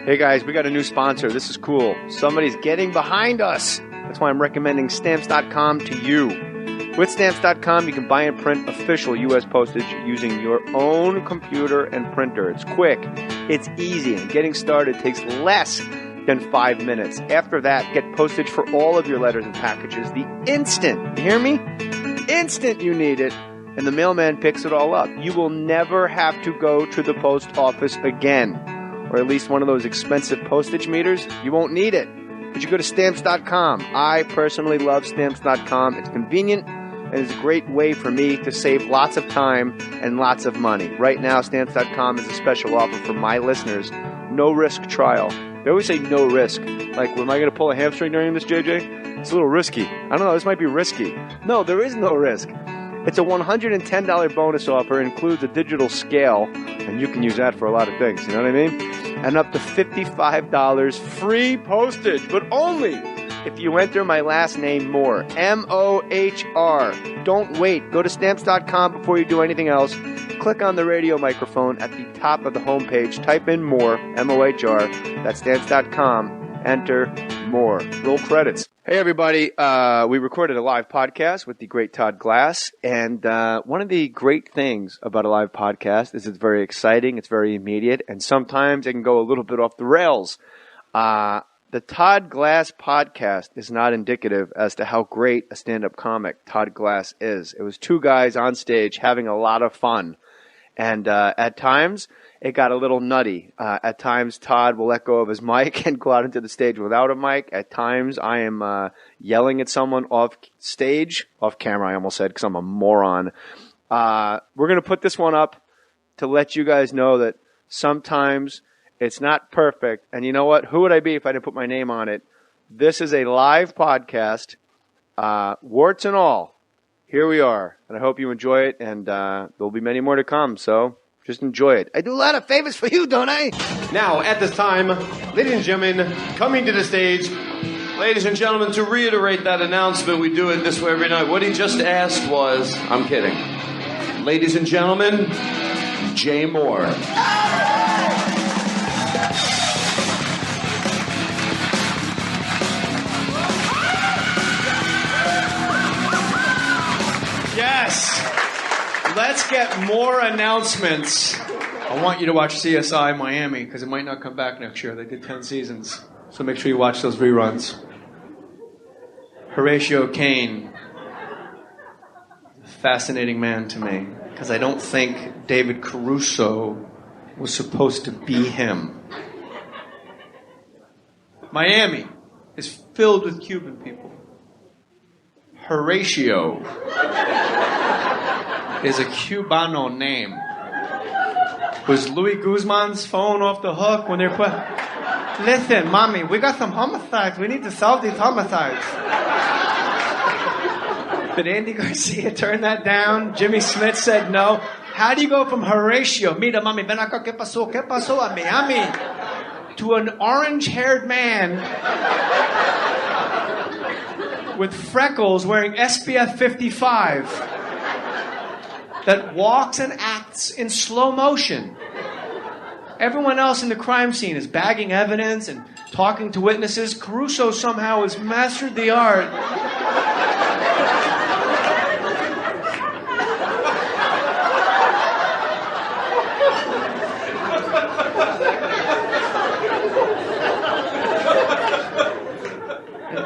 Hey guys, we got a new sponsor. This is cool. Somebody's getting behind us. That's why I'm recommending Stamps.com to you. With Stamps.com, you can buy and print official U.S. postage using your own computer and printer. It's quick, it's easy, and getting started takes less than 5 minutes. After that, get postage for all of your letters and packages the instant, you hear me? Instant you need it, and the mailman picks it all up. You will never have to go to the post office again, or at least one of those expensive postage meters. You won't need it, but you go to Stamps.com. I personally love Stamps.com. It's convenient, and it's a great way for me to save lots of time and lots of money. Right now, Stamps.com is a special offer for my listeners. No risk trial. They always say no risk. Like, am I going to pull a hamstring during this, JJ? It's a little risky. I don't know. This might be risky. No, there is no risk. It's a $110 bonus offer. It includes a digital scale, and you can use that for a lot of things. You know what I mean? And up to $55 free postage, but only if you enter my last name, Mohr, M-O-H-R. Don't wait. Go to Stamps.com before you do anything else. Click on the radio microphone at the top of the homepage. Type in Mohr, M-O-H-R. That's Stamps.com. Enter Mohr. Roll credits. Hey, everybody. We recorded a live podcast with the great Todd Glass. And one of the great things about a live podcast is it's very exciting. It's very immediate. And sometimes it can go a little bit off the rails. The Todd Glass podcast is not indicative as to how great a stand-up comic Todd Glass is. It was two guys on stage having a lot of fun. And at times, it got a little nutty. At times, Todd will let go of his mic and go out into the stage without a mic. At times, I am yelling at someone off camera, I almost said, because I'm a moron. We're going to put this one up to let you guys know that sometimes it's not perfect. And you know what? Who would I be if I didn't put my name on it? This is a live podcast, warts and all. Here we are. And I hope you enjoy it. And there'll be many more to come. So just enjoy it. I do a lot of favors for you, don't I? Now, at this time, ladies and gentlemen, coming to the stage, ladies and gentlemen, to reiterate that announcement, we do it this way every night. What he just asked was, I'm kidding. Ladies and gentlemen, Jay Mohr. Yes. Let's get more announcements. I want you to watch CSI Miami because it might not come back next year. They did 10 seasons. So make sure you watch those reruns. Horatio Caine. Fascinating man to me because I don't think David Caruso was supposed to be him. Miami is filled with Cuban people. Horatio is a Cubano name. Was Louis Guzman's phone off the hook when they put... Listen, mommy, we got some homicides. We need to solve these homicides. Did Andy Garcia turn that down? Jimmy Smith said no. How do you go from Horatio, mira, mami, ven acá, ¿qué pasó a Miami, to an orange-haired man with freckles wearing SPF 55 that walks and acts in slow motion? Everyone else in the crime scene is bagging evidence and talking to witnesses. Caruso somehow has mastered the art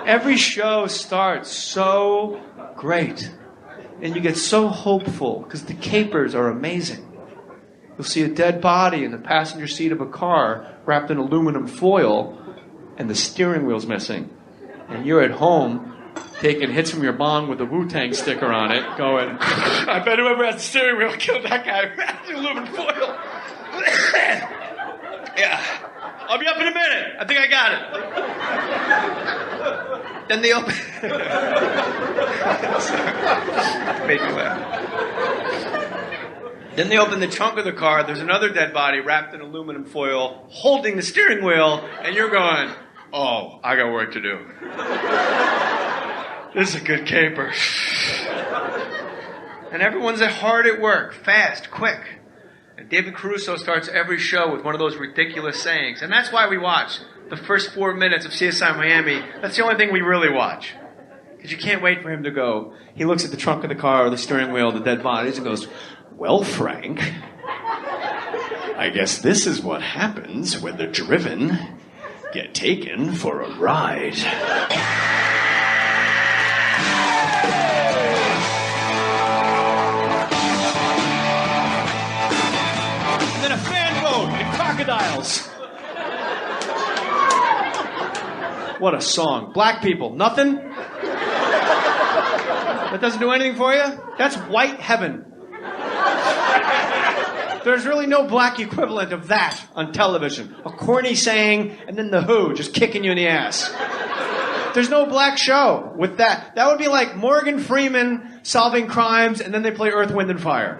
every show starts so great. And you get so hopeful because the capers are amazing. You'll see a dead body in the passenger seat of a car wrapped in aluminum foil and the steering wheel's missing. And you're at home taking hits from your bong with a Wu-Tang sticker on it going, I bet whoever has the steering wheel killed that guy wrapped in aluminum foil. Yeah. I'll be up in a minute. I think I got it. Then they open... Made me laugh. Then they open the trunk of the car. There's another dead body wrapped in aluminum foil holding the steering wheel. And you're going, oh, I got work to do. This is a good caper. And everyone's hard at work, fast, quick. And David Caruso starts every show with one of those ridiculous sayings. And that's why we watch the first 4 minutes of CSI Miami. That's the only thing we really watch. Because you can't wait for him to go. He looks at the trunk of the car or the steering wheel, the dead bodies, and goes, "Well, Frank, I guess this is what happens when the driven get taken for a ride." And then a fan boat and crocodiles. What a song. Black people, nothing? That doesn't do anything for you? That's white heaven. There's really no black equivalent of that on television. A corny saying, and then the Who just kicking you in the ass. There's no black show with that. That would be like Morgan Freeman solving crimes, and then they play Earth, Wind, and Fire.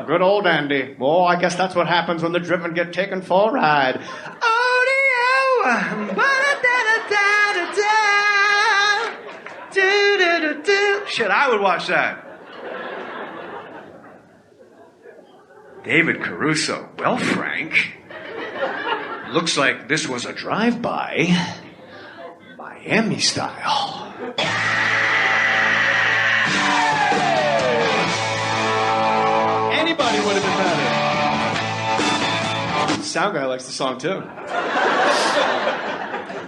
Good old Andy. Oh, I guess that's what happens when the driven get taken for a ride. Shit, I would watch that. David Caruso. Well, Frank, looks like this was a drive-by, Miami style. Anybody would have been better. The sound guy likes the song, too.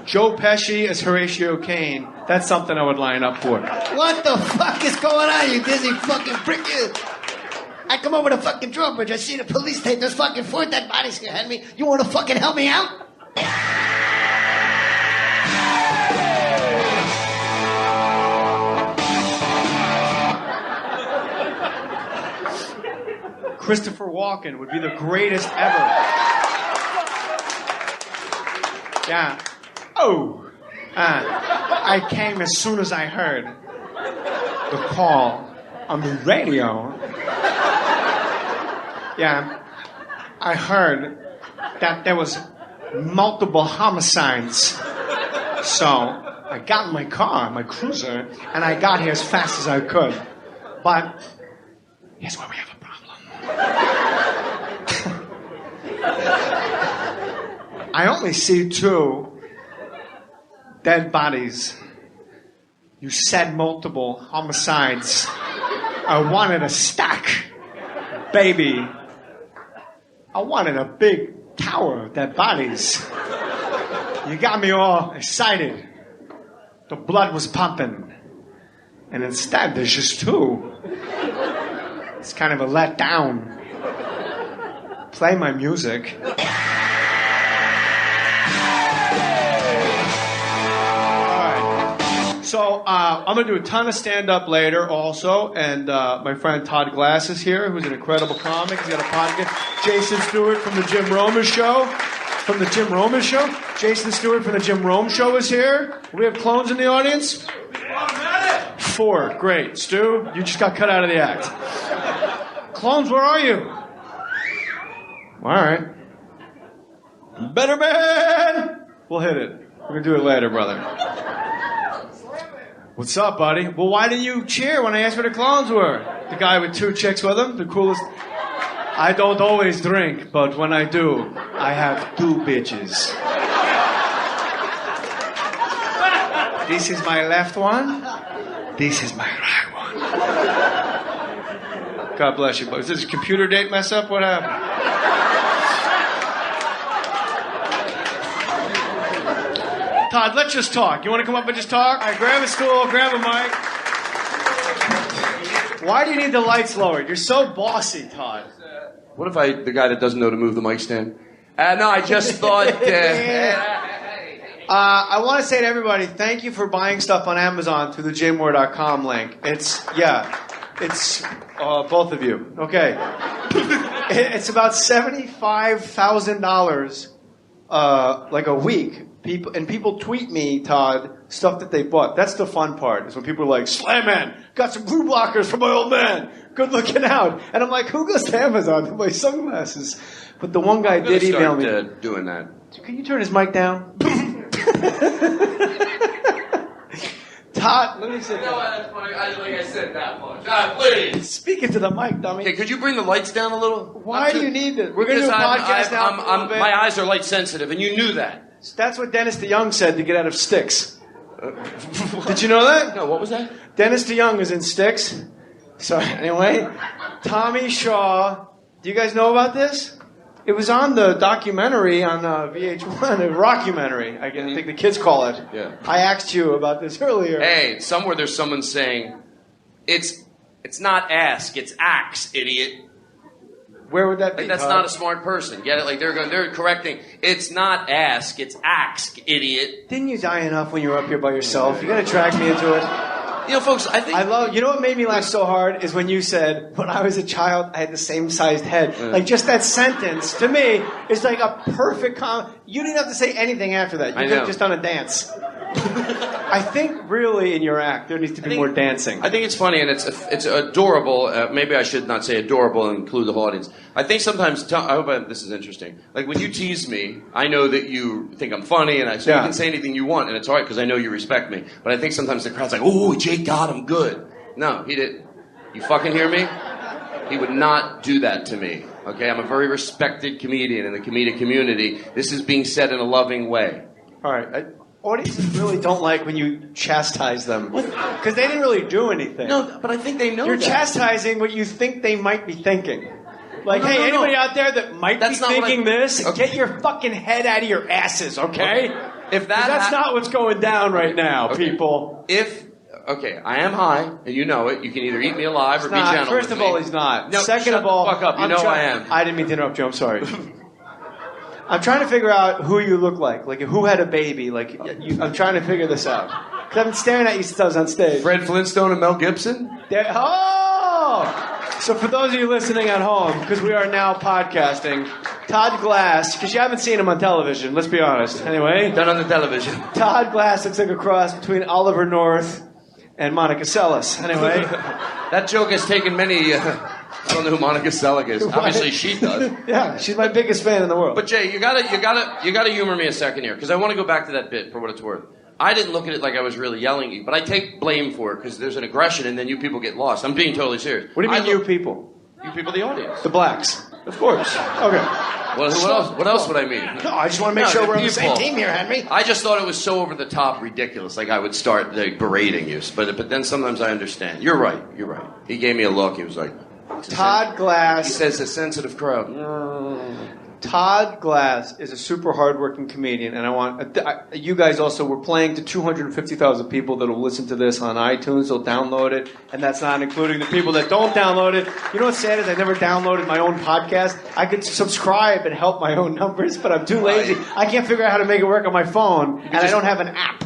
Joe Pesci as Horatio Kane. That's something I would line up for. What the fuck is going on, you dizzy fucking prick? I come over to fucking drawbridge. I see the police take those fucking 4 dead bodies behind me. You want to fucking help me out? Christopher Walken would be the greatest ever. Yeah. Oh. I came as soon as I heard the call on the radio. Yeah, I heard that there was multiple homicides. So I got in my car, my cruiser, and I got here as fast as I could. But here's where we have a problem. I only see 2 dead bodies. You said multiple homicides. I wanted a stack, baby. I wanted a big tower of dead bodies. You got me all excited. The blood was pumping. And instead, there's just 2. It's kind of a letdown. Play my music. So I'm going to do a ton of stand-up later also, and my friend Todd Glass is here, who's an incredible comic. He's got a podcast. Jason Stewart from the Jim Rome Show. Jason Stewart from the Jim Rome Show is here. We have clones in the audience? 4. Great. Stu, you just got cut out of the act. Clones, where are you? All right. Better man! We'll hit it. We're going to do it later, brother. What's up, buddy? Well, why didn't you cheer when I asked where the clones were? The guy with 2 chicks with him? The coolest... I don't always drink, but when I do, I have 2 bitches. This is my left one. This is my right one. God bless you, buddy. Is this a computer date mess up? What happened? Todd, let's just talk. You want to come up and just talk? All right, grab a stool, grab a mic. Why do you need the lights lowered? You're so bossy, Todd. What if the guy that doesn't know to move the mic stand? No, I just thought... I want to say to everybody, thank you for buying stuff on Amazon through the jmohr.com link. It's both of you. Okay. It's about $75,000 like a week. People tweet me, Todd, stuff that they bought. That's the fun part, is when people are like, Slam Man, got some blue blockers for my old man. Good looking out. And I'm like, who goes to Amazon to buy sunglasses? But the one guy did email me. Doing that. Can you turn his mic down? Todd, let me sit You know down. what? That's funny. I don't think I said that much. Please. Speaking to the mic, dummy. Okay, could you bring the lights down a little? Why do you need this? We're going to do a podcast now. for a little bit. My eyes are light sensitive, and you knew that. That's what Dennis DeYoung said to get out of Styx. Did you know that? No, what was that? Dennis DeYoung is in Styx. Sorry, anyway. Tommy Shaw. Do you guys know about this? It was on the documentary on VH1, a rockumentary, I think the kids call it. Yeah. I asked you about this earlier. Hey, somewhere there's someone saying, it's not ask, it's axe, idiot. Where would that be? Like, that's Todd? not a smart person. Get it? Like, they're correcting. It's not ask, it's axe, idiot. Didn't you die enough when you were up here by yourself? You're going to drag me into it? You know, folks, I think... you know what made me laugh so hard is when you said, when I was a child, I had the same sized head. Like, just that sentence, to me, is like a perfect you didn't have to say anything after that. You could have just done a dance. I think, really, in your act, there needs to be more dancing. I think it's funny, and it's adorable. Maybe I should not say adorable and include the whole audience. I think sometimes... I hope this is interesting. Like, when you tease me, I know that you think I'm funny, and you can say anything you want, and it's all right, because I know you respect me. But I think sometimes the crowd's like, oh, Jay got him good. No, he didn't. You fucking hear me? He would not do that to me. Okay? I'm a very respected comedian in the comedic community. This is being said in a loving way. All right. Audiences really don't like when you chastise them. Because they didn't really do anything. No, but I think they know You're that. chastising what you think they might be thinking. Like, anybody out there that might be thinking this, get your fucking head out of your asses, okay? If that's not what's going down right now, people. I am high, and you know it. You can either eat me alive or be gentle. First of all, he's not. No, Second shut of all, the fuck up. You know I am. I didn't mean to interrupt you. I'm sorry. I'm trying to figure out who you look like who had a baby. I'm trying to figure this out. Because I've been staring at you since I was on stage. Fred Flintstone and Mel Gibson? So for those of you listening at home, because we are now podcasting, Todd Glass, because you haven't seen him on television, let's be honest. Anyway. Done on the television. Todd Glass looks like a cross between Oliver North and Monica Seles. Anyway. That joke has taken many... I don't know who Monica Seles is. Obviously, she does. Yeah, she's my biggest fan in the world. But Jay, you gotta humor me a second here, because I want to go back to that bit for what it's worth. I didn't look at it like I was really yelling at you, but I take blame for it because there's an aggression, and then you people get lost. I'm being totally serious. What do you mean, you people? You people, the audience. The blacks. Of course. Okay. Well, who else? What else would I mean? No, I just want to make sure we're on the same team here, Henry. I just thought it was so over the top, ridiculous. Like I would start berating you, but then sometimes I understand. You're right. He gave me a look. He was like. Todd Glass. He says a sensitive crowd. Todd Glass is a super hardworking comedian, and I want you guys also. We're playing to 250,000 people that will listen to this on iTunes. They'll download it, and that's not including the people that don't download it. You know what's sad is I never downloaded my own podcast. I could subscribe and help my own numbers, but I'm too lazy. I can't figure out how to make it work on my phone, and I don't have an app.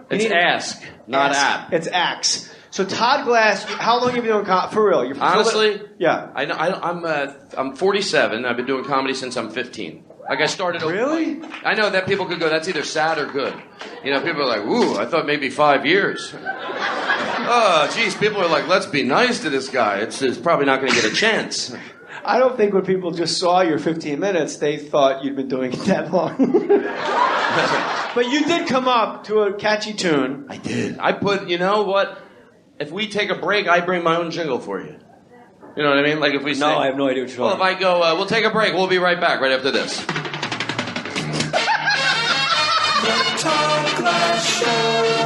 It's Ask, not app. It's Axe. So Todd Glass, how long have you been doing comedy? For real? You're Honestly? Yeah. I'm 47. I've been doing comedy since I'm 15. Like I started... Really? I know that people could go, that's either sad or good. You know, people are like, ooh, I thought maybe 5 years. Oh, geez, people are like, let's be nice to this guy. It's probably not going to get a chance. I don't think when people just saw your 15 minutes, they thought you'd been doing it that long. But you did come up to a catchy tune. I did. You know what? If we take a break, I bring my own jingle for you. You know what I mean? Like if we say... No, I have no idea what you're talking about. Well, if I go, we'll take a break. We'll be right back right after this.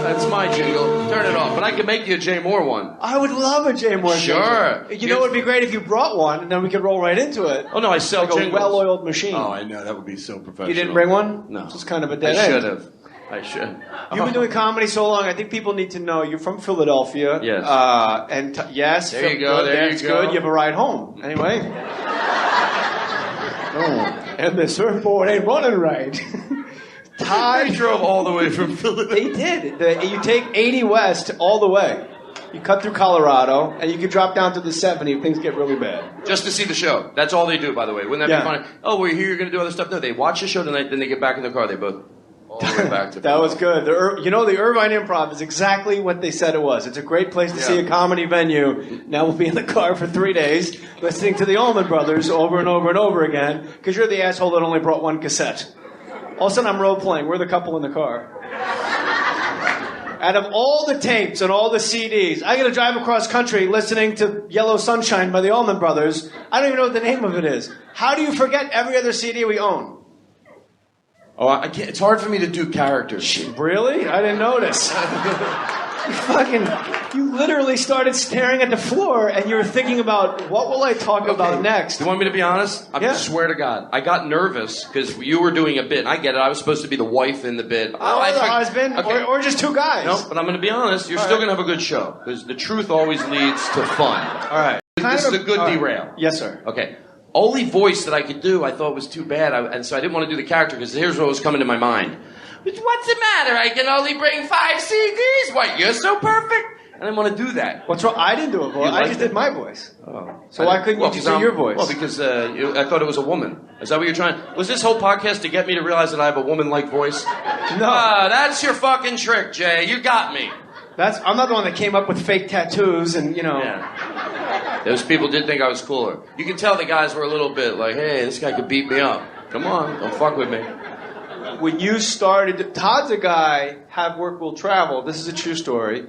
That's my jingle. Turn it off. But I can make you a Jay Mohr one. I would love a Jay Mohr jingle. Sure. You know, it would be great if you brought one, and then we could roll right into it. Oh, no, I sell like jingles. a well-oiled machine. Oh, I know. That would be so professional. You didn't bring one? No. It's just kind of a dead end. I should. You've been doing comedy so long, I think people need to know you're from Philadelphia. Yes. Yes. There you go. There you go. Good. You have a ride home. Anyway. And the surfboard ain't running right. I drove all the way from Philadelphia. They did. You take 80 West all the way. You cut through Colorado, and you can drop down to the 70 if things get really bad. Just to see the show. That's all they do, by the way. Wouldn't that be funny? Oh, we're here, you're going to do other stuff? No, they watch the show tonight, then they get back in the car. They both... all the way back to that was good. The Irvine Improv is exactly what they said it was. It's a great place to see a comedy venue. Now we'll be in the car for 3 days listening to the Allman Brothers over and over and over again because you're the asshole that only brought one cassette. All of a sudden I'm role-playing. We're the couple in the car. Out of all the tapes and all the CDs, I got to drive across country listening to Yellow Sunshine by the Allman Brothers. I don't even know what the name of it is. How do you forget every other CD we own? Oh, I can't. It's hard for me to do characters. Really? I didn't notice. You literally started staring at the floor and you were thinking about, what will I talk about next? You want me to be honest? I swear to God. I got nervous because you were doing a bit. I get it. I was supposed to be the wife in the bit. The husband? Okay. Or just two guys? No, but I'm going to be honest. You're still going to have a good show because the truth always leads to fun. All right. This is a good derail. Yes, sir. Okay. Only voice that I could do I thought was too bad, and so I didn't want to do the character because here's what was coming to my mind. What's the matter? I can only bring 5 CDs. What, you're so perfect? I didn't want to do that. What's wrong? I didn't do a voice. I just did my voice. Oh. So why couldn't you just do your voice? Well, because I thought it was a woman. Is that what you're trying? Was this whole podcast to get me to realize that I have a woman-like voice? No. That's your fucking trick, Jay. You got me. I'm not the one that came up with fake tattoos and, Yeah. Those people did think I was cooler. You can tell the guys were a little bit like, hey, this guy could beat me up. Come on, don't fuck with me. When you started, Todd's a guy, have work will travel. This is a true story.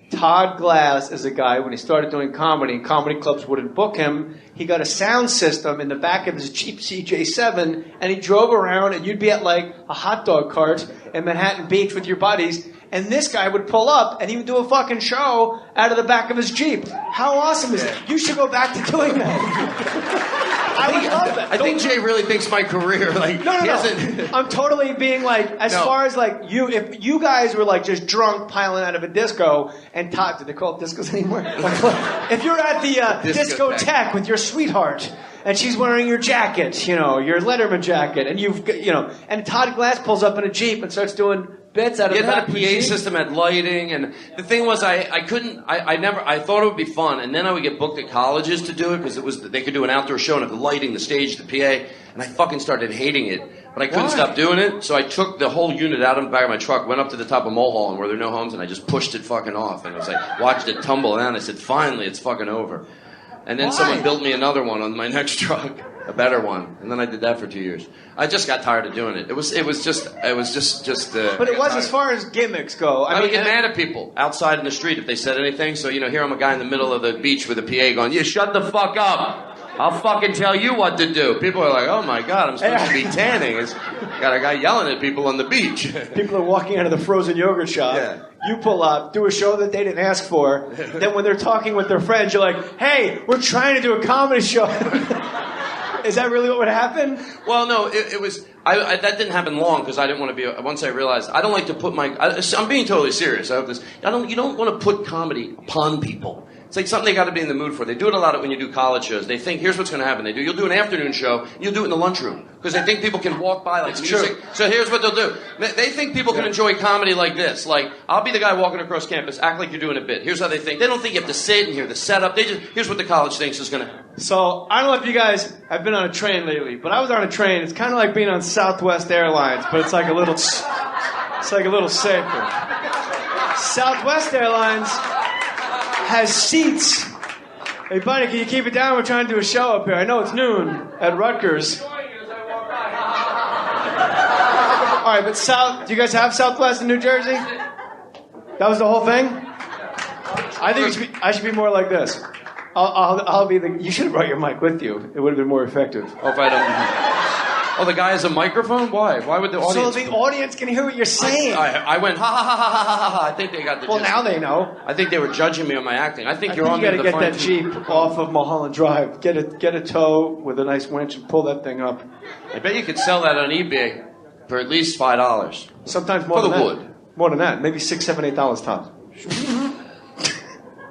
Todd Glass is a guy, when he started doing comedy, comedy clubs wouldn't book him. He got a sound system in the back of his Jeep CJ7, and he drove around, and you'd be at like a hot dog cart in Manhattan Beach with your buddies, and this guy would pull up, and he would do a fucking show out of the back of his Jeep. How awesome is it? You should go back to doing that. I would love that. I think Jay really thinks my career, like, No. I'm totally being like, as far as like you, if you guys were like just drunk piling out of a disco, and Todd, do they call it discos anymore? If you're at the discotheque with your sweetheart, and she's wearing your jacket, your Letterman jacket, and and Todd Glass pulls up in a Jeep and starts doing bits out of the back of the Jeep. It had a PA system, had lighting, and the thing was, I thought it would be fun, and then I would get booked at colleges to do it, because they could do an outdoor show, and have the lighting, the stage, the PA, and I fucking started hating it, but I couldn't stop doing it, so I took the whole unit out of the back of my truck, went up to the top of Mohr, and where there were no homes, and I just pushed it fucking off, and I was like, watched it tumble down, and I said, finally, it's fucking over. And then someone built me another one on my next truck, a better one, and then I did that for 2 years. I just got tired of doing it. It was just. But it was tired. As far as gimmicks go. I would get mad at people outside in the street if they said anything. So here I'm a guy in the middle of the beach with a PA going, "You shut the fuck up. I'll fucking tell you what to do." People are like, "Oh my God, I'm supposed to be tanning." Got a guy yelling at people on the beach. People are walking out of the frozen yogurt shop. Yeah. You pull up, do a show that they didn't ask for. Then when they're talking with their friends, you're like, "Hey, we're trying to do a comedy show." Is that really what would happen? Well, no, it was. That didn't happen long because I didn't want to be. Once I realized, I don't like to put I'm being totally serious. I hope this. You don't want to put comedy upon people. It's like something they got to be in the mood for. They do it a lot when you do college shows. They think, here's what's going to happen. You'll do an afternoon show, you'll do it in the lunchroom. Because they think people can walk by like music. True. So here's what they'll do. They think people can enjoy comedy like this. Like, I'll be the guy walking across campus, act like you're doing a bit. Here's how they think. They don't think you have to sit and hear the setup. Here's what the college thinks is going to happen. So, I don't know if you guys have been on a train lately, but I was on a train. It's kind of like being on Southwest Airlines, but it's like a little safer. Southwest Airlines has seats. Hey, buddy, can you keep it down? We're trying to do a show up here. I know it's noon at Rutgers. All right, but do you guys have Southwest in New Jersey? That was the whole thing? I think I should be more like this. I'll be the... You should have brought your mic with you. It would have been more effective. Oh, if I don't... Oh, the guy has a microphone? Why? Why would the audience... So the audience can hear what you're saying. I went, ha, ha, ha, ha, ha, ha, ha. I think they got the Well, now they know. I think they were judging me on my acting. I think you're on you got to the get that Jeep off of Mulholland Drive. Get a tow with a nice winch and pull that thing up. I bet you could sell that on eBay for at least $5. Sometimes more for than the that. wood. More than that. Maybe $6, $7, $8 tops.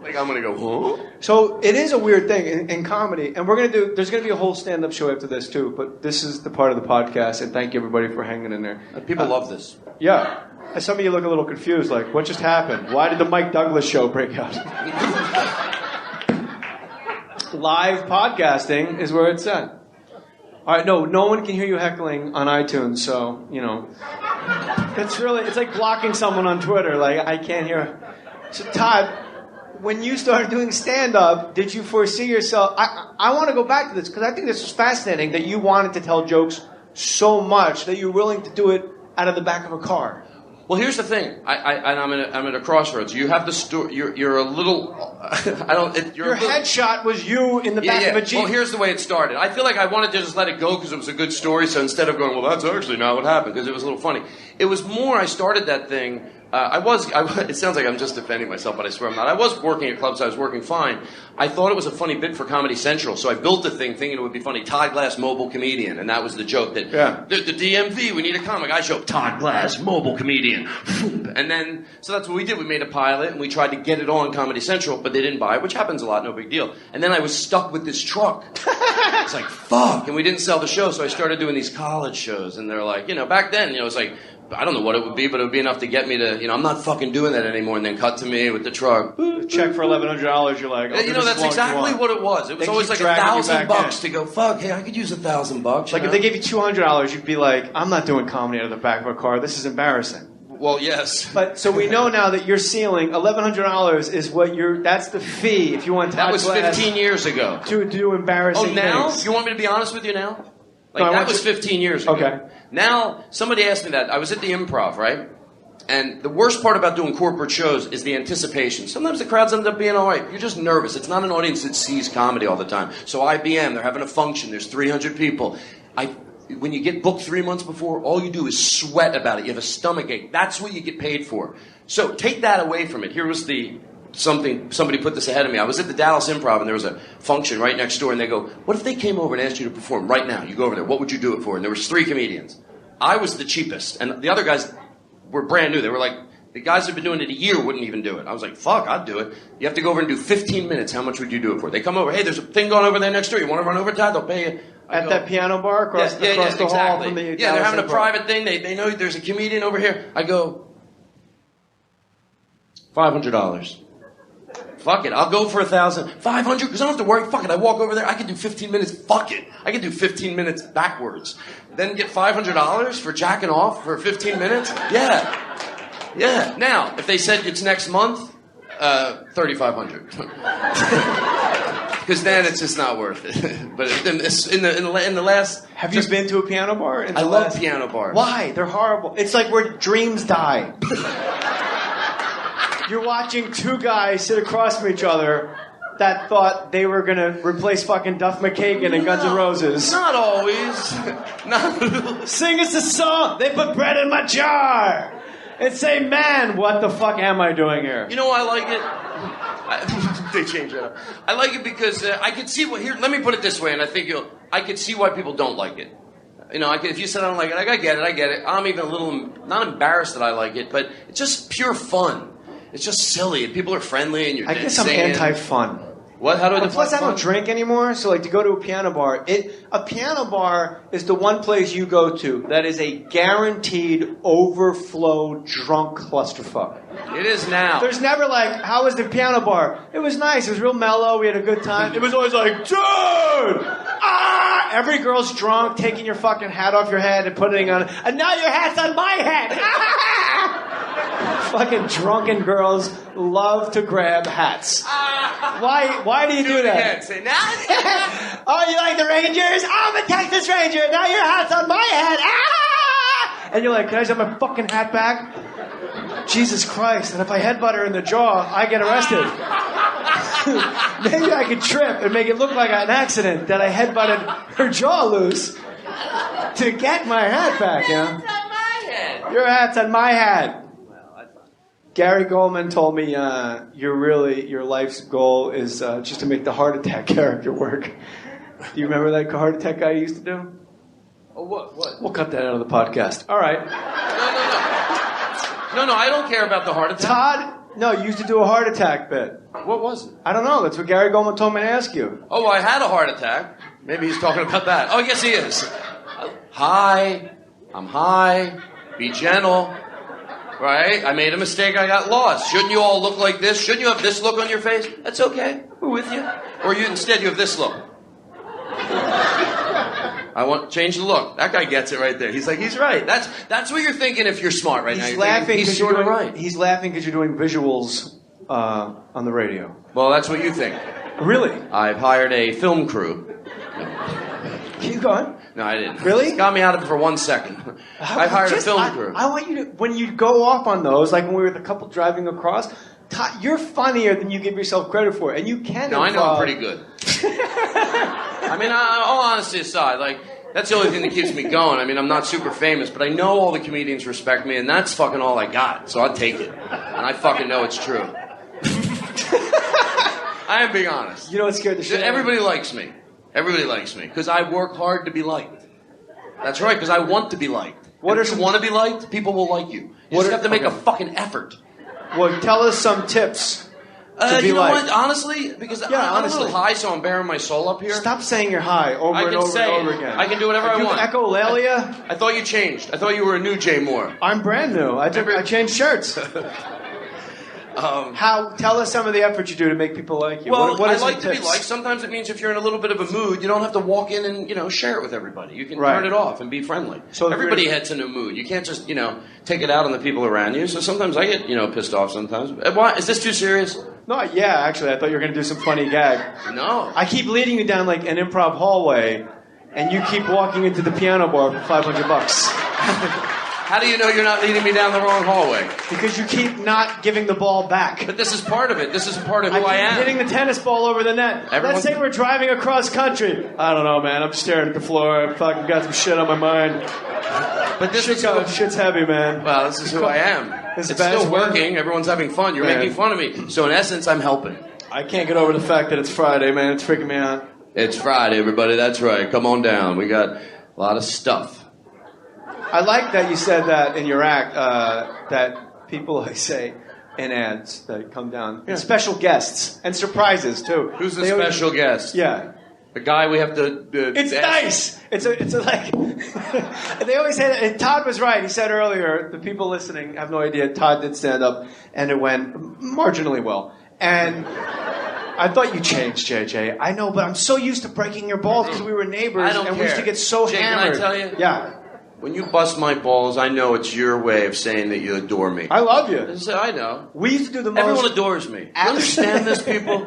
Like I'm going to go, huh? So it is a weird thing in comedy, and there's going to be a whole stand-up show after this too, but this is the part of the podcast, and thank you everybody for hanging in there. People love this. Yeah. Some of you look a little confused, like, what just happened? Why did the Mike Douglas show break out? Live podcasting is where it's at. All right, no one can hear you heckling on iTunes, so, it's like blocking someone on Twitter, like, I can't hear. So, Todd, when you started doing stand-up, did you foresee yourself... I want to go back to this, because I think this is fascinating, that you wanted to tell jokes so much that you're willing to do it out of the back of a car. Well, here's the thing. I'm at a crossroads. You have the story. You're a little. I don't. Your headshot was you in the back of a Jeep. Well, here's the way it started. I feel like I wanted to just let it go because it was a good story. So instead of going, well, that's actually not what happened, because it was a little funny. It was more. I started that thing. It sounds like I'm just defending myself, but I swear I'm not. I was working at clubs. I was working fine. I thought it was a funny bit for Comedy Central, so I built the thing thinking it would be funny. Todd Glass, mobile comedian, and that was the joke. That the DMV, we need a comic. I show up, Todd Glass, mobile comedian, and then so that's what we did. We made a pilot and we tried to get it on Comedy Central, but they didn't buy it, which happens a lot, no big deal. And then I was stuck with this truck. It's like fuck, and we didn't sell the show, so I started doing these college shows, and they're like, back then, it was like. I don't know what it would be, but it would be enough to get me to, I'm not fucking doing that anymore, and then cut to me with the truck. Check for $1,100, you're like, that's exactly what it was. It was always like $1,000 to go, fuck, hey, I could use $1,000. Like if they gave you $200, you'd be like, I'm not doing comedy out of the back of a car. This is embarrassing. Well, yes. But so we know now that your ceiling, $1,100 is that's the fee if you want to. That was 15 years ago. To do embarrassing things. Oh, now? You want me to be honest with you now? That was 15 years ago. Okay. Now, somebody asked me that. I was at the Improv, right? And the worst part about doing corporate shows is the anticipation. Sometimes the crowds end up being all right. You're just nervous. It's not an audience that sees comedy all the time. So IBM, they're having a function. There's 300 people. When you get booked 3 months before, all you do is sweat about it. You have a stomach ache. That's what you get paid for. So take that away from it. Here was somebody put this ahead of me. I was at the Dallas Improv, and there was a function right next door, and they go, what if they came over and asked you to perform right now? You go over there. What would you do it for? And there was 3 comedians. I was the cheapest, and the other guys were brand new. They were like, the guys that had been doing it a year wouldn't even do it. I was like, fuck, I'd do it. You have to go over and do 15 minutes. How much would you do it for? They come over. Hey, there's a thing going over there next door. You want to run over to that? They'll pay you. At that piano bar across the hall exactly. from the they're having a Improv. private thing. They know there's a comedian over here. I go, $500. Fuck it, I'll go for 1,000. 500, because I don't have to worry. Fuck it, I walk over there. I can do 15 minutes. Fuck it. I can do 15 minutes backwards. Then get $500 for jacking off for 15 minutes? Yeah. Now, if they said it's next month, $3,500. Because then it's just not worth it. But in the last... Have you been to a piano bar? I love piano bars. Why? They're horrible. It's like where dreams die. You're watching 2 guys sit across from each other that thought they were going to replace fucking Duff McKagan and Guns N' Roses. Not always. Sing us a song. They put bread in my jar. And say, man, what the fuck am I doing here? You know why I like it? They changed that up. I like it because I could see let me put it this way, and I think I could see why people don't like it. If you said I don't like it, I get it. I'm even a little, not embarrassed that I like it, but it's just pure fun. It's just silly, and people are friendly, and you're I guess I'm anti-fun. What? How do I define Plus, I fun? don't drink anymore, so to go to a piano bar, a piano bar is the one place you go to that is a guaranteed overflow drunk clusterfuck. It is now. There's never how was the piano bar? It was nice. It was real mellow. We had a good time. It was always like, dude! Every girl's drunk, taking your fucking hat off your head and putting it on, and now your hat's on my head! Fucking drunken girls love to grab hats. Why do you do that? Again. Say, Oh, you like the Rangers? I'm a Texas Ranger. Now your hat's on my head. And you're like, can I just have my fucking hat back? Jesus Christ. And if I headbutt her in the jaw, I get arrested. Maybe I could trip and make it look like an accident that I headbutted her jaw loose to get my hat back, Your hat's on my head. Gary Goldman told me your life's goal is just to make the heart attack character work. Do you remember that heart attack guy you used to do? Oh, what? We'll cut that out of the podcast. All right. No, I don't care about the heart attack. Todd, no, you used to do a heart attack bit. What was it? I don't know. That's what Gary Goldman told me to ask you. Oh, I had a heart attack. Maybe he's talking about that. Oh, yes, he is. Hi. I'm high. Be gentle. Right? I made a mistake. I got lost. Shouldn't you all look like this? Shouldn't you have this look on your face? That's okay. We're with you. Or you have this look. I want change the look. That guy gets it right there. He's like, he's right. That's what you're thinking if you're smart right now. He's laughing. He's sort of right. He's laughing because you're doing visuals on the radio. Well, that's what you think. Really? I've hired a film crew. Keep going. No, I didn't. Really? It got me out of it for 1 second. I hired a film crew. I want you to, when you go off on those, like when we were the couple driving across, Todd, you're funnier than you give yourself credit for, and you can. No, I know I'm pretty good. I mean, all honesty aside, like, that's the only thing that keeps me going. I mean, I'm not super famous, but I know all the comedians respect me, and that's fucking all I got, so I'll take it. And I fucking know it's true. I am being honest. You know what scared the shit out of me? Everybody likes me. Everybody likes me, because I work hard to be liked. That's right, because I want to be liked. If you want to be liked, people will like you. You just have to make a fucking effort. Well, tell us some tips to be you know liked. what? Honestly, because I'm a little high, so I'm bearing my soul up here. Stop saying you're high over and over and over again. I can do whatever I want. Echolalia? I thought you changed. I thought you were a new Jay Mohr. I'm brand new. I changed shirts. Tell us some of the effort you do to make people like you. Well, what I is like to tips? be liked. Sometimes it means if you're in a little bit of a mood, you don't have to walk in and share it with everybody. You can turn it off and be friendly. So everybody hits in a mood. You can't just take it out on the people around you. So sometimes I get pissed off. Sometimes. Why is this too serious? No, yeah, actually, I thought you were going to do some funny gag. No. I keep leading you down like an improv hallway, and you keep walking into the piano bar for $500. How do you know you're not leading me down the wrong hallway? Because you keep not giving the ball back. But this is part of it. This is part of who I am. Hitting the tennis ball over the net. Let's say we're driving across country. I don't know, man. I'm staring at the floor. I fucking got some shit on my mind. But this shit's heavy, man. Well, this is who I am. It's still working. Everyone's having fun. You're making fun of me. So in essence, I'm helping. I can't get over the fact that it's Friday, man. It's freaking me out. It's Friday, everybody. That's right. Come on down. We got a lot of stuff. I like that you said that in your act, that people, I say, in ads that come down. Yeah. Special guests and surprises, too. Who's the special guest? Yeah. The guy we have to... it's nice! It's a like... They always say that, and Todd was right. He said earlier, the people listening have no idea, Todd did stand up, and it went marginally well. And I thought you changed, JJ. I know, but I'm so used to breaking your balls because we were neighbors, and we used to get so hammered. Can I tell you? Yeah. When you bust my balls, I know it's your way of saying that you adore me. I love you. I know. We used to do the most... Everyone adores me. You understand this, people?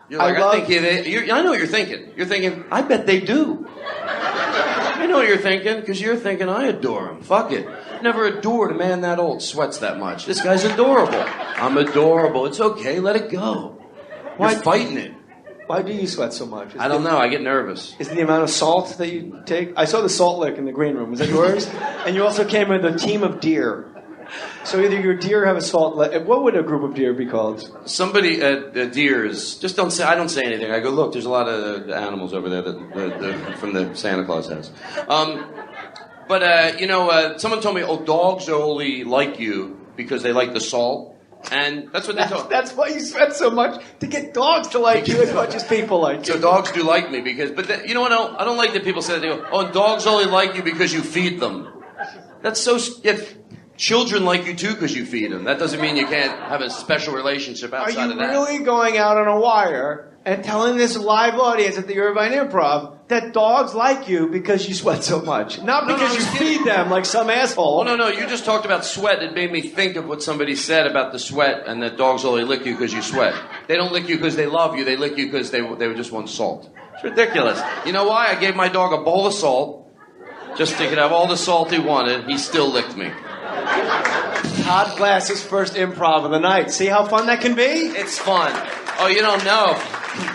You're like, I know what you're thinking. You're thinking, I bet they do. I know what you're thinking, because you're thinking, I adore him. Fuck it. Never adored a man that old, sweats that much. This guy's adorable. I'm adorable. It's okay. Let it go. You're fighting it. Why do you sweat so much? I don't know. I get nervous. Is it the amount of salt that you take? I saw the salt lick in the green room. Was that yours? And you also came with a team of deer. So either your deer have a salt lick. What would a group of deer be called? Somebody, deers. Just don't say. I don't say anything. I go, look. There's a lot of animals over there from the Santa Claus house. But someone told me, dogs only like you because they like the salt. And that's what they told me. That's why you sweat so much, to get dogs to like you as much as people like you. So dogs do like me but you know what? I don't like that people say that. They go, and dogs only like you because you feed them. That's so. If children like you too because you feed them, that doesn't mean you can't have a special relationship outside of that. Are you really going out on a wire and telling this live audience at the Irvine Improv that dogs like you because you sweat so much? Not because you feed them like some asshole. Oh, no. You just talked about sweat. It made me think of what somebody said about the sweat and that dogs only lick you because you sweat. They don't lick you because they love you. They lick you because they just want salt. It's ridiculous. You know why? I gave my dog a bowl of salt just to have all the salt he wanted. He still licked me. Todd Glass's first improv of the night. See how fun that can be? It's fun. Oh, you don't know.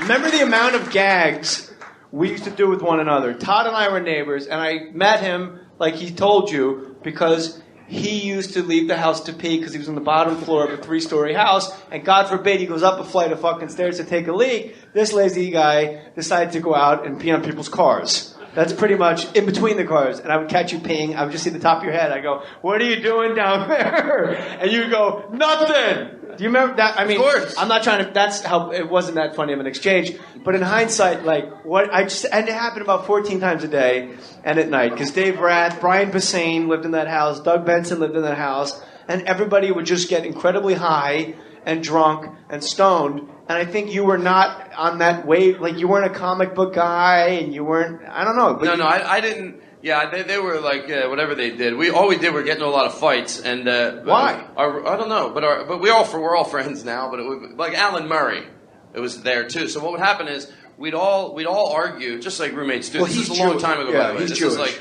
Remember the amount of gags we used to do with one another? Todd and I were neighbors, and I met him, like he told you, because he used to leave the house to pee because he was on the bottom floor of a 3-story house, and God forbid he goes up a flight of fucking stairs to take a leak. This lazy guy decided to go out and pee on people's cars. That's pretty much in between the cars. And I would catch you peeing. I would just see the top of your head. I go, what are you doing down there? And you go, nothing. Do you remember that? I mean, of course. I'm not trying to, that's how, it wasn't that funny of an exchange. But in hindsight, like, and it happened about 14 times a day and at night. Because Dave Rath, Brian Posehn lived in that house. Doug Benson lived in that house. And everybody would just get incredibly high and drunk and stoned. And I think you were not on that wave. Like, you weren't a comic book guy, and you weren't, I don't know. But I didn't. Yeah, they were like, whatever they did. All we did were get into a lot of fights. And why? I don't know. But we're all friends now. But it was, like Alan Murray, it was there too. So what would happen is, we'd all argue, just like roommates do. Well, this he's is a long Jewish. time ago, Yeah, by the way. he's This Jewish. is like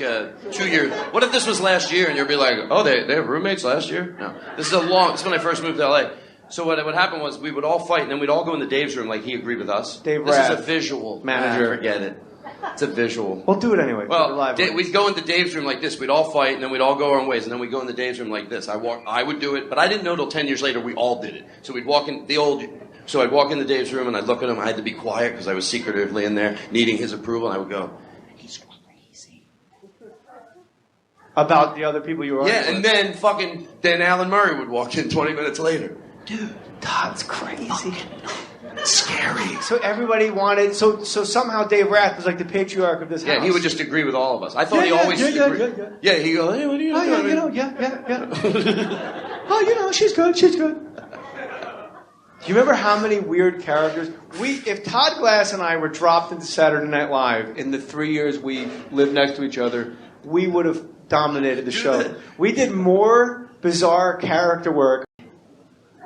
2 years. What if this was last year and you'd be like, oh, they have roommates last year? No. This is when I first moved to LA. So what happened was we would all fight and then we'd all go into Dave's room like he agreed with us. Dave This Rath, is a visual. manager. Forget it. It's a visual. We'll do it anyway. Well, we'd go into Dave's room like this. We'd all fight, and then we'd all go our own ways, and then we'd go into Dave's room like this. I would do it, but I didn't know till 10 years later we all did it. So we'd walk in So I'd walk into Dave's room, and I'd look at him. I had to be quiet because I was secretively in there needing his approval, and I would go, he's crazy. About the other people you were Yeah, and then Alan Murray would walk in 20 minutes later. Dude, Todd's crazy. Scary. So everybody wanted. So somehow Dave Rath was like the patriarch of this house. Yeah, he would just agree with all of us. I thought he always agreed. Yeah, he'd go, hey, what are you doing? Yeah. She's good. Do you remember how many weird characters? If Todd Glass and I were dropped into Saturday Night Live in the 3 years we lived next to each other, we would have dominated the show. We did more bizarre character work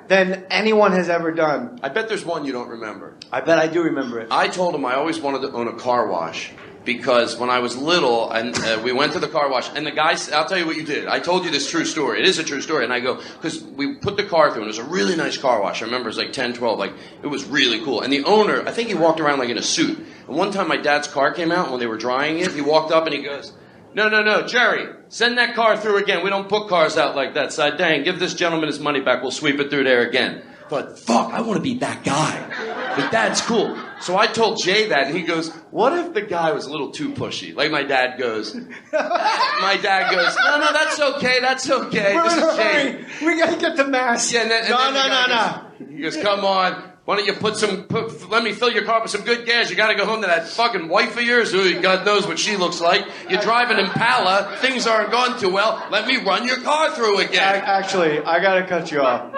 than anyone has ever done. I bet there's one you don't remember. I bet I do remember it. I told him I always wanted to own a car wash because when I was little and we went to the car wash and the guy, I'll tell you what you did. I told you this true story. It is a true story. And I go, because we put the car through and it was a really nice car wash. I remember it was like 10, 12, like it was really cool. And the owner, I think he walked around like in a suit. And one time my dad's car came out when they were drying it. He walked up and he goes, No, Jerry, send that car through again. We don't put cars out like that. So dang, give this gentleman his money back. We'll sweep it through there again. But fuck, I want to be that guy. But that's cool. So I told Jay that, and he goes, what if the guy was a little too pushy? Like my dad goes, no, that's okay. This is Jay. We got to get the mask. Yeah, no. He goes, come on. Why don't you let me fill your car with some good gas. You got to go home to that fucking wife of yours who God knows what she looks like. You're driving Impala. Things aren't going too well. Let me run your car through again. Actually, I got to cut you off.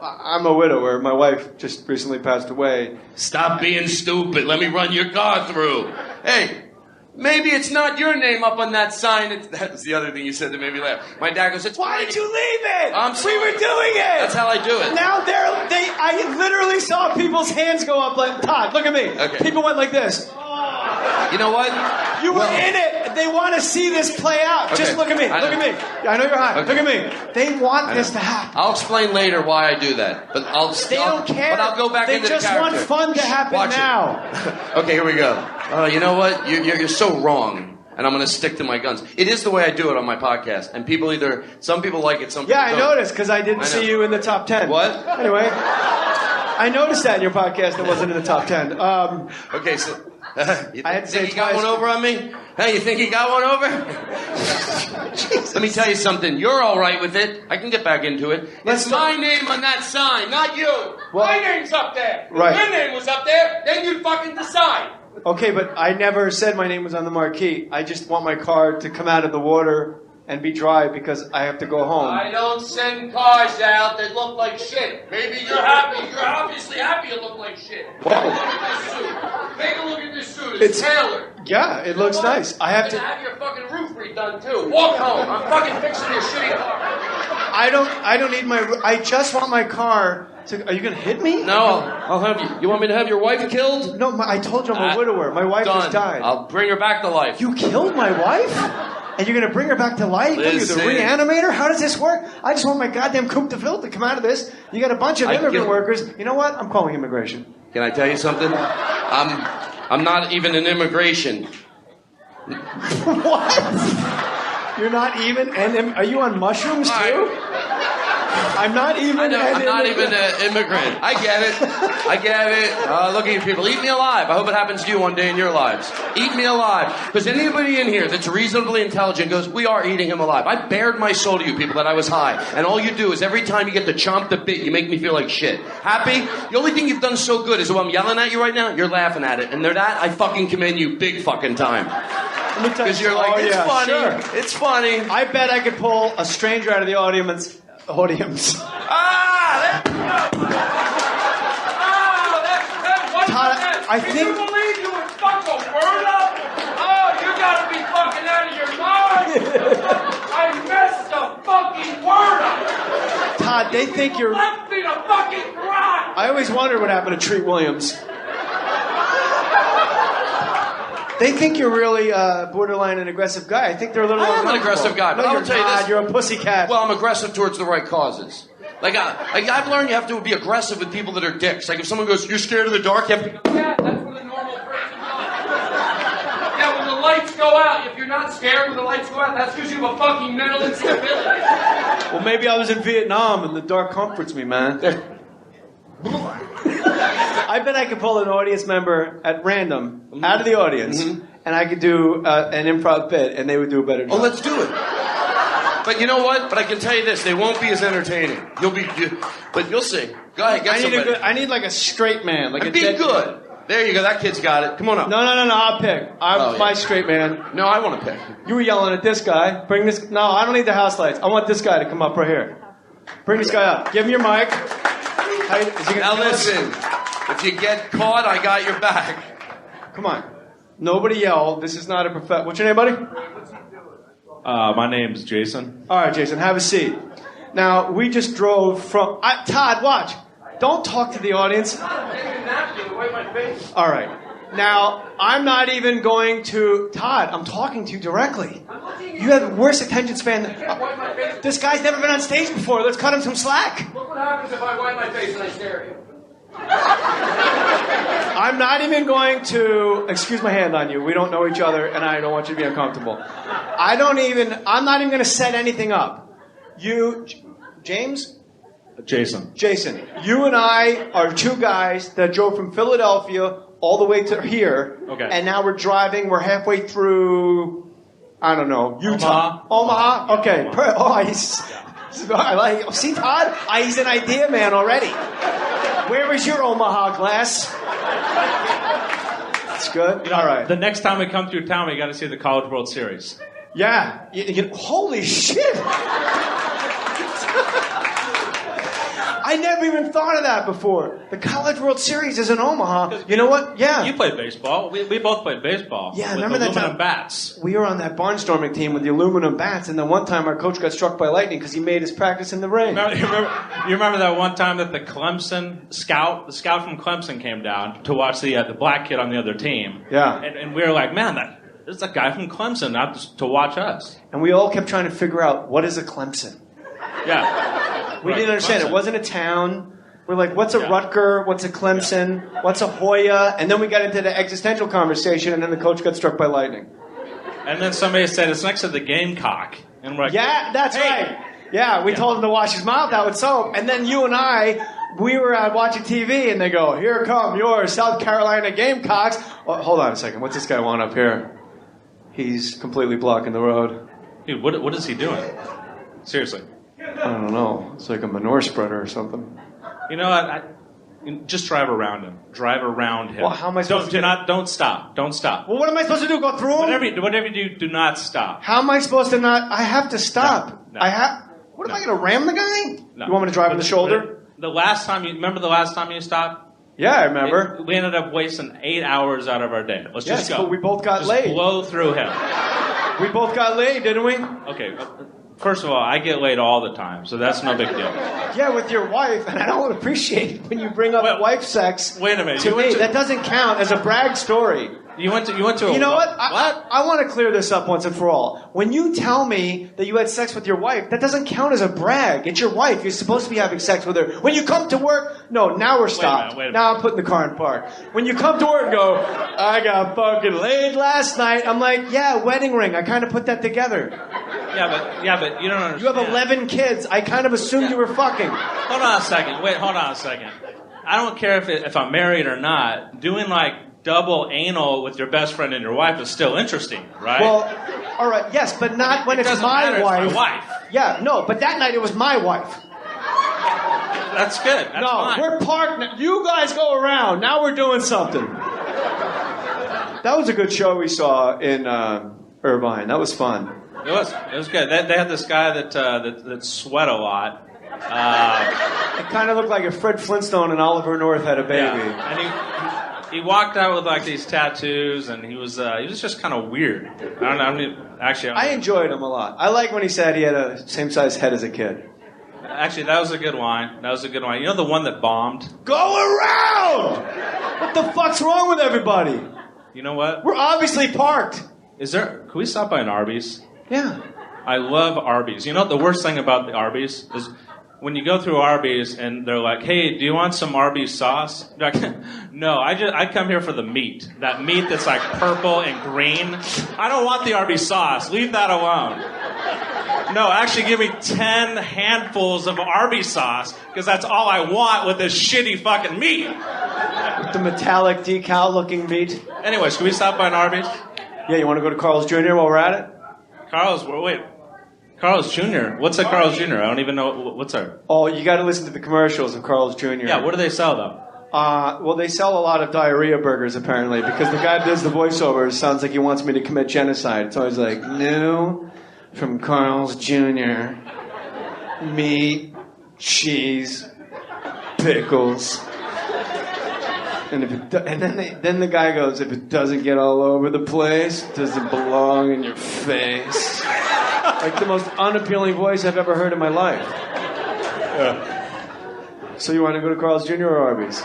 I'm a widower. My wife just recently passed away. Stop being stupid. Let me run your car through. Hey. Maybe it's not your name up on that sign. That was the other thing you said that made me laugh. My dad goes, Why did you leave it? I'm sorry. We were doing it. That's how I do it. Now I literally saw people's hands go up like, Todd, look at me. Okay. People went like this. You know what? You were in it. They want to see this play out. Okay. Just look at me. Look at me. I know you're hot. Okay. Look at me. They want this to happen. I'll explain later why I do that. But They don't care. But I'll go back into the character. They just want fun to happen Watch now. Okay, here we go. You know what? You're so wrong. And I'm going to stick to my guns. It is the way I do it on my podcast. And some people like it, some people don't. Yeah, I noticed, because I didn't see you in the top 10. What? Anyway, I noticed that in your podcast it wasn't in the top 10. Okay, so... I had to say think he got one over on me? Hey, you think he got one over? Let me tell you something. You're all right with it. I can get back into it. It's my name on that sign, not you. My name's up there. Right. If your name was up there, then you'd fucking decide. Okay, but I never said my name was on the marquee. I just want my car to come out of the water and be dry because I have to go home. I don't send cars out that look like shit. Maybe you're happy. You're obviously happy you look like shit. Look at this suit. Take a look at this suit. It's tailored. Yeah, it looks nice. I have to have your fucking roof redone too. Walk home. I'm fucking fixing your shitty car. I don't need my... I just want my car to... Are you going to hit me? No, I'll have you. You want me to have your wife killed? No, I told you I'm a widower. My wife has died. I'll bring her back to life. You killed my wife? And you're going to bring her back to life? What are you, the reanimator? How does this work? I just want my goddamn coupe de ville to come out of this. You got a bunch of immigrant workers. You know what? I'm calling immigration. Can I tell you something? I'm not even in immigration. What? You're not even... Are you on mushrooms too? I'm not even an immigrant. I get it. Look at you people. Eat me alive. I hope it happens to you one day in your lives. Eat me alive. Because anybody in here that's reasonably intelligent goes, we are eating him alive. I bared my soul to you people that I was high. And all you do is every time you get to chomp the bit, you make me feel like shit. Happy? The only thing you've done so good is when I'm yelling at you right now, you're laughing at it. And that, I fucking commend you big fucking time. Because you're like, it's funny. Sure. It's funny. I bet I could pull a stranger out of the audience. That's Todd, I think... Can you believe you would fuck a word up? Oh, you gotta be fucking out of your mind. I messed the fucking word up. Todd, they think you're... Left me to fucking cry. I always wondered what happened to Treat Williams. They think you're really borderline an aggressive guy. I think they're a little. I am an aggressive guy, but no, I will you're tell you not. this. You're a pussycat. Well, I'm aggressive towards the right causes. Like I've learned you have to be aggressive with people that are dicks. Like if someone goes, "You're scared of the dark," you have to go, "Yeah, that's what a normal person does." Yeah, when the lights go out, if you're not scared when the lights go out, that's because you have a fucking mental instability. Well, maybe I was in Vietnam and the dark comforts me, man. I bet I could pull an audience member at random out of the audience, and I could do an improv bit, and they would do a better job. Oh, let's do it. But you know what? But I can tell you this: they won't be as entertaining. But you'll see. Go ahead, get somebody. I need like a straight man, like a be dead good. man. There you go. That kid's got it. Come on up. No. I'll pick. I'm my straight man. No, I want to pick. You were yelling at this guy. Bring this. No, I don't need the house lights. I want this guy to come up right here. Bring this guy up. Give him your mic. Now listen. If you get caught, I got your back. Come on. Nobody yell. This is not a professional. What's your name, buddy? My name's Jason. All right, Jason, have a seat. Now, we just drove from... Todd, watch. Don't talk to the audience. All right. Now, I'm not even going to... Todd, I'm talking to you directly. You have the worst attention span. This guy's never been on stage before. Let's cut him some slack. Look what happens if I wipe my face and I stare at you. I'm not even going to excuse my hand on you. We don't know each other, and I don't want you to be uncomfortable. I'm not even going to set anything up. You, James? Jason. Jason, you and I are two guys that drove from Philadelphia all the way to here. Okay. And now we're driving. We're halfway through, I don't know, Utah. Omaha? Okay. I like. See, Todd? He's an idea man already. Where is your Omaha Glass? That's good. All right. The next time we come through town, we got to see the College World Series. Yeah. Holy shit. I never even thought of that before. The College World Series is in Omaha. You know what? Yeah. You played baseball. We both played baseball. Yeah, with remember that aluminum time? bats. We were on that barnstorming team with the aluminum bats, and then one time our coach got struck by lightning because he made us practice in the rain. You remember that one time that the scout from Clemson came down to watch the black kid on the other team. Yeah. And we were like, man, there's a guy from Clemson out to watch us. And we all kept trying to figure out, what is a Clemson? Yeah. We didn't understand. It wasn't a town. We're like, what's a Rutger? What's a Clemson? What's a Hoya? And then we got into the existential conversation, and then the coach got struck by lightning. And then somebody said, it's next to the Gamecock. And we're like, yeah, that's right. Yeah, we told him to wash his mouth out with soap. And then you and we were watching TV, and they go, here come your South Carolina Gamecocks. Oh, hold on a second. What's this guy want up here? He's completely blocking the road. Dude, what is he doing? Seriously. I don't know. It's like a manure spreader or something. You know what? Just drive around him. Drive around him. Well, how am I supposed to Don't stop. Don't stop. Well, what am I supposed to do? Go through him? Whatever you do not stop. How am I supposed to not? I have to stop. No. What am I going to ram the guy? No. You want me to drive in the shoulder? Remember the last time you stopped? Yeah, I remember. We ended up wasting 8 hours out of our day. Let's just go. But we both got just laid. Blow through him. We both got laid, didn't we? Okay. First of all, I get laid all the time, so that's no big deal. Yeah, with your wife, and I don't appreciate when you bring up wife sex. Wait a minute. To me, that doesn't count as a brag story. You went to. You know what? I want to clear this up once and for all. When you tell me that you had sex with your wife, that doesn't count as a brag. It's your wife. You're supposed to be having sex with her. When you come to work, no. Now we're stopped. Wait a minute. Now I'm putting the car in park. When you come to work and go, I got fucking laid last night. I'm like, yeah, wedding ring. I kind of put that together. Yeah, but you don't understand. You have 11 kids. I kind of assumed you were fucking. Hold on a second. Hold on a second. I don't care if I'm married or not. Doing like double anal with your best friend and your wife is still interesting, right? Well, all right, yes, but not when it's my wife. It's my wife. Yeah, no, but that night it was my wife. That's good. That's fine. We're parked now. You guys go around. Now we're doing something. That was a good show we saw in Irvine. That was fun. It was good. They had this guy that sweat a lot. It kind of looked like if Fred Flintstone and Oliver North had a baby. Yeah. And he walked out with like these tattoos, and he was just kind of weird. I don't know. I enjoyed him a lot. I like when he said he had a same size head as a kid. Actually, that was a good line. You know the one that bombed? Go around! What the fuck's wrong with everybody? You know what? We're obviously parked. Can we stop by an Arby's? Yeah. I love Arby's. You know what the worst thing about the Arby's is? When you go through Arby's and they're like, "Hey, do you want some Arby's sauce?" You're like, no, I come here for the meat. That meat that's like purple and green. I don't want the Arby's sauce. Leave that alone. No, actually give me 10 handfuls of Arby's sauce because that's all I want with this shitty fucking meat. With the metallic decal-looking meat. Anyways, can we stop by an Arby's? Yeah, you want to go to Carl's Jr. while we're at it? Carl's Jr. What's a Carl's Jr.? I don't even know. What's our... Oh, you got to listen to the commercials of Carl's Jr. Yeah, what do they sell, though? Well, they sell a lot of diarrhea burgers, apparently, because the guy that does the voiceovers sounds like he wants me to commit genocide. It's always like, new from Carl's Jr. Meat, cheese, pickles. And then the guy goes, if it doesn't get all over the place, it doesn't belong in your face. Like the most unappealing voice I've ever heard in my life. Yeah. So you want to go to Carl's Jr. or Arby's?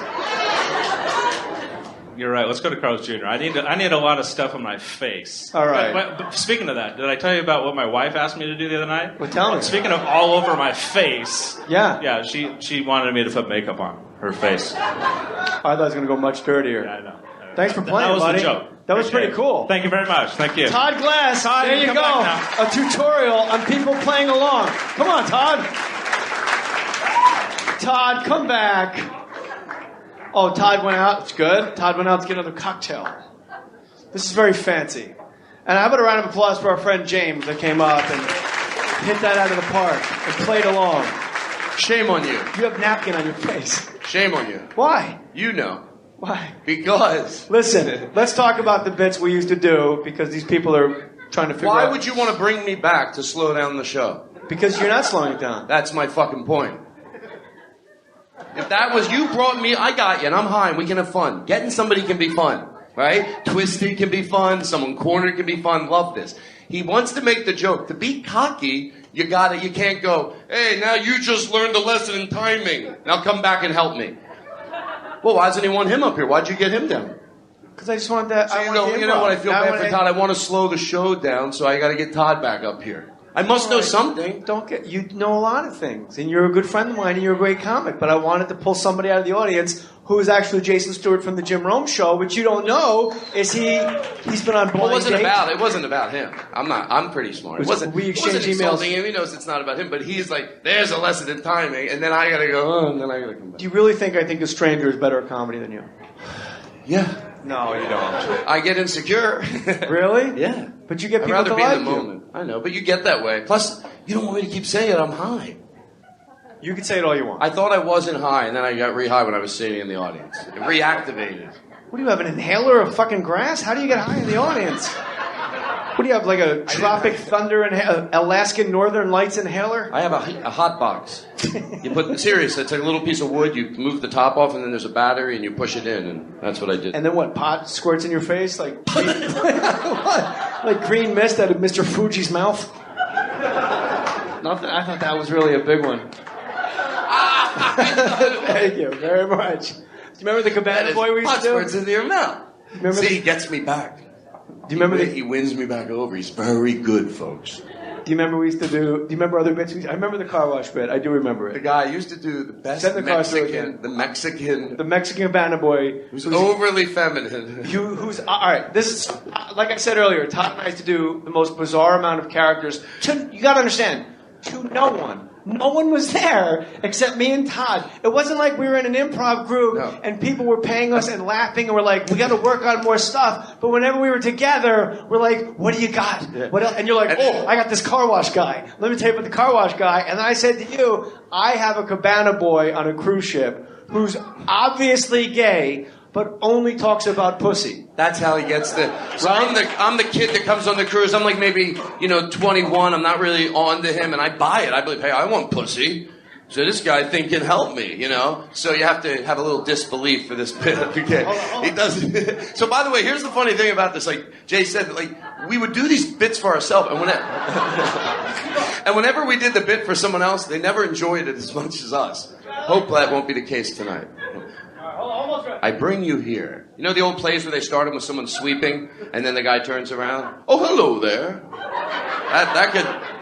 You're right. Let's go to Carl's Jr. I need a lot of stuff on my face. All right. But speaking of that, did I tell you about what my wife asked me to do the other night? Well, tell me. Speaking of all over my face. Yeah. Yeah, she wanted me to put makeup on her face. I thought it was going to go much dirtier. Yeah, I know. Thanks for playing, That was buddy. the joke. That was pretty cool. Thank you very much. Thank you. Todd Glass. Todd, there you come go. back now. A tutorial on people playing along. Come on, Todd. Todd, come back. Oh, Todd went out. It's good. Todd went out to get another cocktail. This is very fancy. And how about a round of applause for our friend James that came up and hit that out of the park and played along. Shame on you. You have napkin on your face. Shame on you. Why? You know. Why? Because. Listen, let's talk about the bits we used to do because these people are trying to figure out. Why would you want to bring me back to slow down the show? Because you're not slowing it down. That's my fucking point. If that was you brought me, I got you, and I'm high, and we can have fun. Getting somebody can be fun, right? Twisted can be fun. Someone cornered can be fun. Love this. He wants to make the joke. To be cocky, you can't go, hey, now you just learned a lesson in timing. Now come back and help me. Well, why doesn't he want him up here? Why'd you get him down? Because I just want that. So you know what? I feel bad for Todd. I want to slow the show down, so I got to get Todd back up here. I must know something. You know a lot of things, and you're a good friend of mine, and you're a great comic. But I wanted to pull somebody out of the audience who is actually Jason Stewart from the Jim Rome Show, which you don't know is he's been on Blind Date. It wasn't about him. I'm pretty smart. We exchanged emails. Him. He knows it's not about him, but he's like, there's a lesson in timing, and then I gotta go, and then I gotta come back. Do you really think I Think a Stranger is better at comedy than you? Yeah. No, you don't. I get insecure. Really? Yeah. But you get I'd people rather to be like in the you. moment. I know, but you get that way. Plus, you don't want me to keep saying it. I'm high. You can say it all you want. I thought I wasn't high, and then I got re-high when I was sitting in the audience. It reactivated. What do you have, an inhaler of fucking grass? How do you get high in the audience? What do you have, like a Tropic Thunder and Alaskan Northern Lights inhaler? I have a hot box. You put serious. It's like a little piece of wood. You move the top off, and then there's a battery, and you push it in, and that's what I did. And then what? Pot squirts in your face like like green mist out of Mr. Fuji's mouth. Nothing. I thought that was really a big one. Thank you very much. Do you remember the Cabana Boy we used to do? Squirts into your mouth. See, he gets me back. Do you remember he wins me back over. He's very good, folks. Do you remember we used to do? Do you remember other bits? I remember the car wash bit. I do remember it. The guy used to do the best Send the The Mexican Cabana Boy, who's overly feminine. Who's all right? This is like I said earlier. Todd and I used to do the most bizarre amount of characters. You got to understand. To no one. No one was there except me and Todd. It wasn't like we were in an improv group and people were paying us and laughing and we're like, we got to work on more stuff. But whenever we were together, we're like, what do you got? Yeah. What else? And you're like, oh, I got this car wash guy. Let me tell you about the car wash guy. And then I said to you, I have a Cabana Boy on a cruise ship who's obviously gay, but only talks about pussy. That's how he gets the... So I'm the kid that comes on the cruise. I'm like maybe, 21. I'm not really on to him, and I buy it. I believe, hey, I want pussy. So this guy can help me, So you have to have a little disbelief for this bit. Okay. He doesn't... So by the way, here's the funny thing about this. Like Jay said, we would do these bits for ourselves, and whenever we did the bit for someone else, they never enjoyed it as much as us. Hope that won't be the case tonight. I bring you here. You know the old plays where they start them with someone sweeping, and then the guy turns around? Oh, hello there.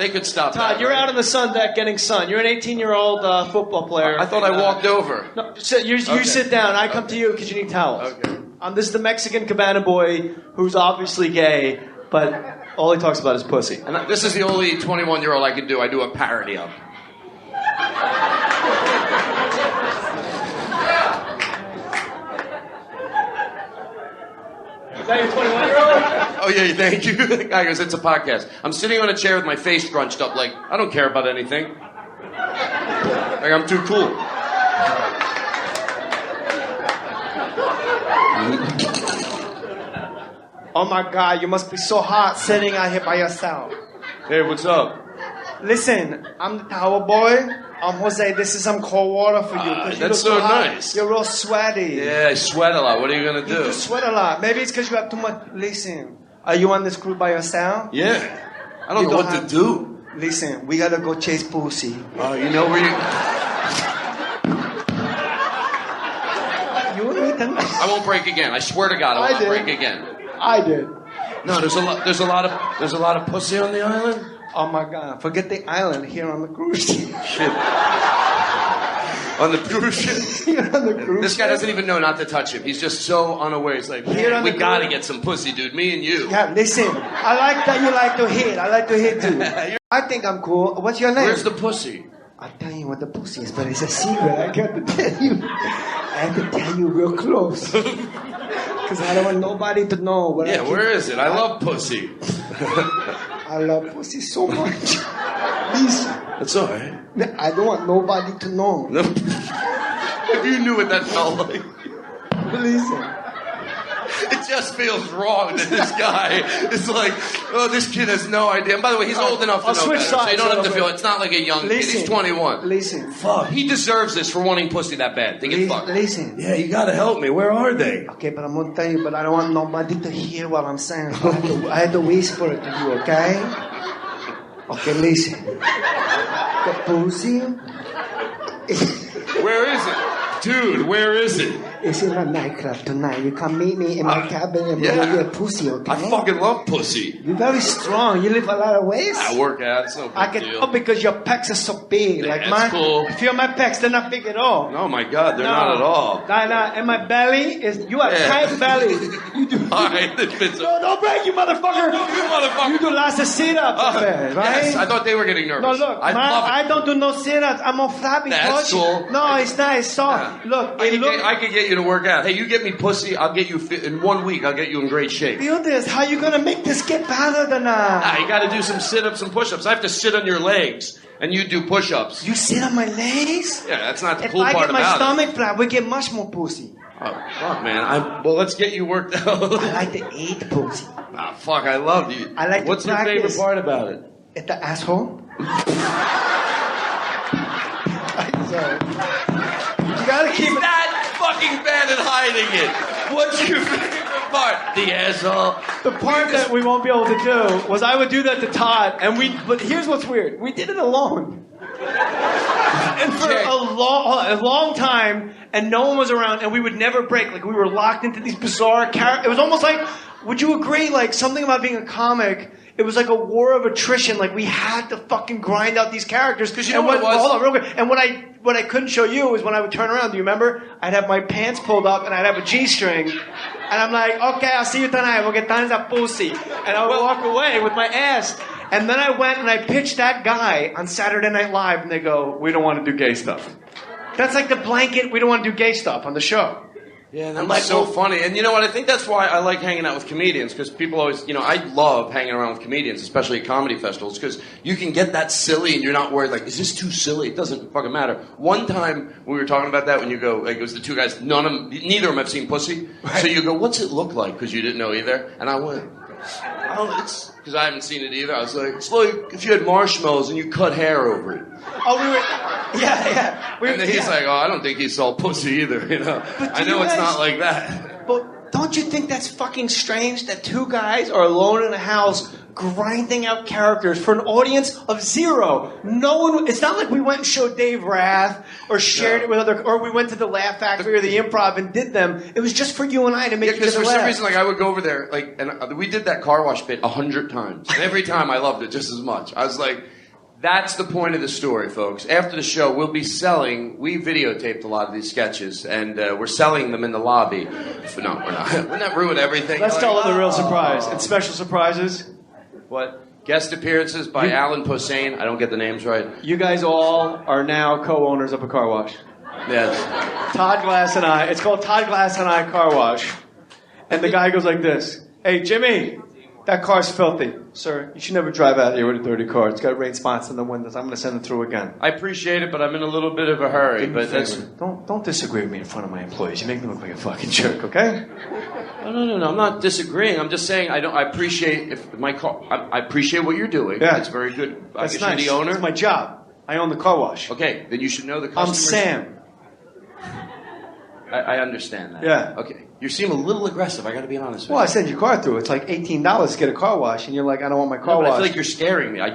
They could stop Todd, that. you're right? out on the sun deck getting sun. You're an 18-year-old football player. I thought I walked over. No, you sit down. I come to you because you need towels. Okay. This is the Mexican cabana boy who's obviously gay, but all he talks about is pussy. And this is the only 21-year-old I can do. I do a parody of. Is that your 21-year-old? Oh, yeah, thank you. The guy goes, it's a podcast. I'm sitting on a chair with my face scrunched up like, I don't care about anything. Like, I'm too cool. Oh my God, you must be so hot sitting out here by yourself. Hey, what's up? Listen, I'm the towel boy. Jose, this is some cold water for you. 'Cause you That's look so hot. nice. You're real sweaty. Yeah, I sweat a lot. What are you going to do? You sweat a lot. Maybe it's because you have too much. Listen, are you on this crew by yourself? Yeah. I don't know what to do. Listen, we gotta go chase pussy. Oh, you know where you... You need to know. I won't break again. I swear to God, I won't break again. I did. No, there's a lot of pussy on the island. Oh my God! Forget the island here on the cruise ship. Shit. On the cruise ship. Here on the cruise This guy doesn't even know not to touch him. He's just so unaware. He's like, Here on we the gotta cruise- get some pussy, dude. Me and you. Yeah, listen. I like that you like to hit. I like to hit too. I think I'm cool. What's your name? Where's the pussy? I'll tell you what the pussy is, but it's a secret. I got to tell you. I have to tell you real close. Because I don't want nobody to know what Yeah, where is it? I love pussy. I love pussy so much. Please. That's all right. I don't want nobody to know. No. If you knew what that felt like. Listen. It just feels wrong that this guy is like, oh, this kid has no idea. And by the way, he's old enough to I'll know switch better, so you sides don't a have to little feel. bit. It's not like a young kid. He's 21. Listen. Fuck. He deserves this for wanting pussy that bad. To get fucked. Listen. Yeah, you gotta help me. Where are they? Okay, but I'm gonna tell you, but I don't want nobody to hear what I'm saying. So I had to whisper it to you, okay? Okay, listen. The pussy Where is it? Dude, where is it? is in a nightclub tonight. You come meet me in my cabin and we'll yeah. give you a pussy, okay? I fucking love pussy. You're very strong. You lift a lot of weights. I work out. It's no big I can deal. tell because your pecs are so big. Yeah, Like that's mine. cool. Feel my pecs, they're not big at all. Oh my God, they're not at all. Nah. And my belly is, you have tight belly. You do. All right, it fits No, don't break, you motherfucker. You motherfucker. You do lots of sit-ups, right? Yes, I thought they were getting nervous. No, look, I love it. I don't do no sit-ups. I'm all flappy. That's cool. No, it's not. It's soft. Yeah. Look, I could get you to work out. Hey, you get me pussy, I'll get you in 1 week. I'll get you in great shape. feel this. How you gonna make this get better than You got to do some sit-ups and push-ups. I have to sit on your legs, and you do push-ups. You sit on my legs? Yeah, that's not the If cool I part get my about stomach flat, we get much more pussy. it. Oh, fuck, man. Well, let's get you worked out. I like to eat pussy. Fuck, I love you. I like to What's your favorite practice. part about it? At the asshole. Sorry. You gotta keep He's it. that fucking bad at hiding it. What's your favorite part? The asshole. The part that we won't be able to do was I would do that to Todd, but here's what's weird. We did it alone. And for a long time, and no one was around, and we would never break. Like, we were locked into these bizarre characters. It was almost like, would you agree, like, something about being a comic, it was like a war of attrition. Like, we had to fucking grind out these characters. Because you know what it was? Hold on, real quick. And what I couldn't show you was when I would turn around. Do you remember? I'd have my pants pulled up, and I'd have a G-string. And I'm like, okay, I'll see you tonight. We'll get tons of pussy. And I would walk away with my ass. And then I went and I pitched that guy on Saturday Night Live, and they go, we don't want to do gay stuff. That's like the blanket, we don't want to do gay stuff on the show. Yeah, that was so funny. And you know what? I think that's why I like hanging out with comedians, because people always, I love hanging around with comedians, especially at comedy festivals, because you can get that silly and you're not worried, like, is this too silly? It doesn't fucking matter. One time we were talking about that when you go, like, it was the two guys, neither of them have seen pussy. Right. So you go, what's it look like? Because you didn't know either. And I went, it's, because I haven't seen it either. I was like, it's like if you had marshmallows and you cut hair over it. Oh, we were, yeah. And then he's like, I don't think he saw pussy either, I know it's not like that. But don't you think that's fucking strange that two guys are alone in a house grinding out characters for an audience of 0. No one. It's not like we went and showed Dave Rath or shared it with other, or we went to the Laugh Factory or the Improv and did them. It was just for you and I to make each other laugh. Because for some reason, like I would go over there, like, and we did that car wash bit 100 times. And every time I loved it just as much. I was like, that's the point of the story, folks. After the show, we'll be selling. We videotaped a lot of these sketches, and we're selling them in the lobby. No, we're not. Wouldn't that ruin everything? Let's tell them the real surprise. It's special surprises. What? Guest appearances by Alan Posehn. I don't get the names right. You guys all are now co-owners of a car wash. Yes. Todd Glass and I. It's called Todd Glass and I Car Wash. And the guy goes like this. Hey, Jimmy, that car's filthy. Sir, you should never drive out here with a dirty car. It's got rain spots in the windows. I'm going to send it through again. I appreciate it, but I'm in a little bit of a hurry. But that's... Don't disagree with me in front of my employees. You make me look like a fucking jerk, okay? No. I'm not disagreeing. I'm just saying I appreciate if my car. I appreciate what you're doing. Yeah. It's very good. That's I guess nice. You're the owner. It's my job. I own the car wash. Okay, then you should know the customers. I'm Sam. I understand that. Yeah. Okay. You seem a little aggressive. I got to be honest with you. Well, I send your car through. It's like $18 to get a car wash, and you're like, I don't want my car but washed. I feel like you're scaring me. I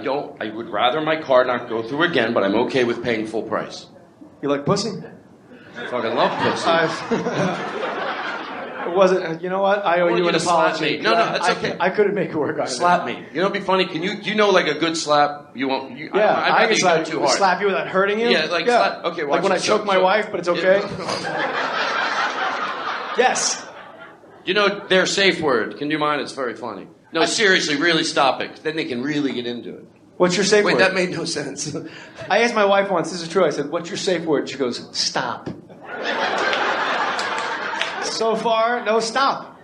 would rather my car not go through again, but I'm okay with paying full price. You like pussy? I fucking love pussy. It wasn't. You know what? I owe you an apology. Slap me. No, that's okay. I couldn't make it work. Slap me. You know, it'd be funny. Do you know like a good slap? You won't. Yeah, I can slap too hard. Slap you without hurting you. Yeah, like slap. Okay, watch like when I choke my wife, but it's okay. Yes. You know their safe word. Can you mind? It's very funny. No, seriously, really stop it. Then they can really get into it. What's your safe word? Wait, that made no sense. I asked my wife once. This is true. I said, "What's your safe word?" She goes, "Stop." So far, no stop.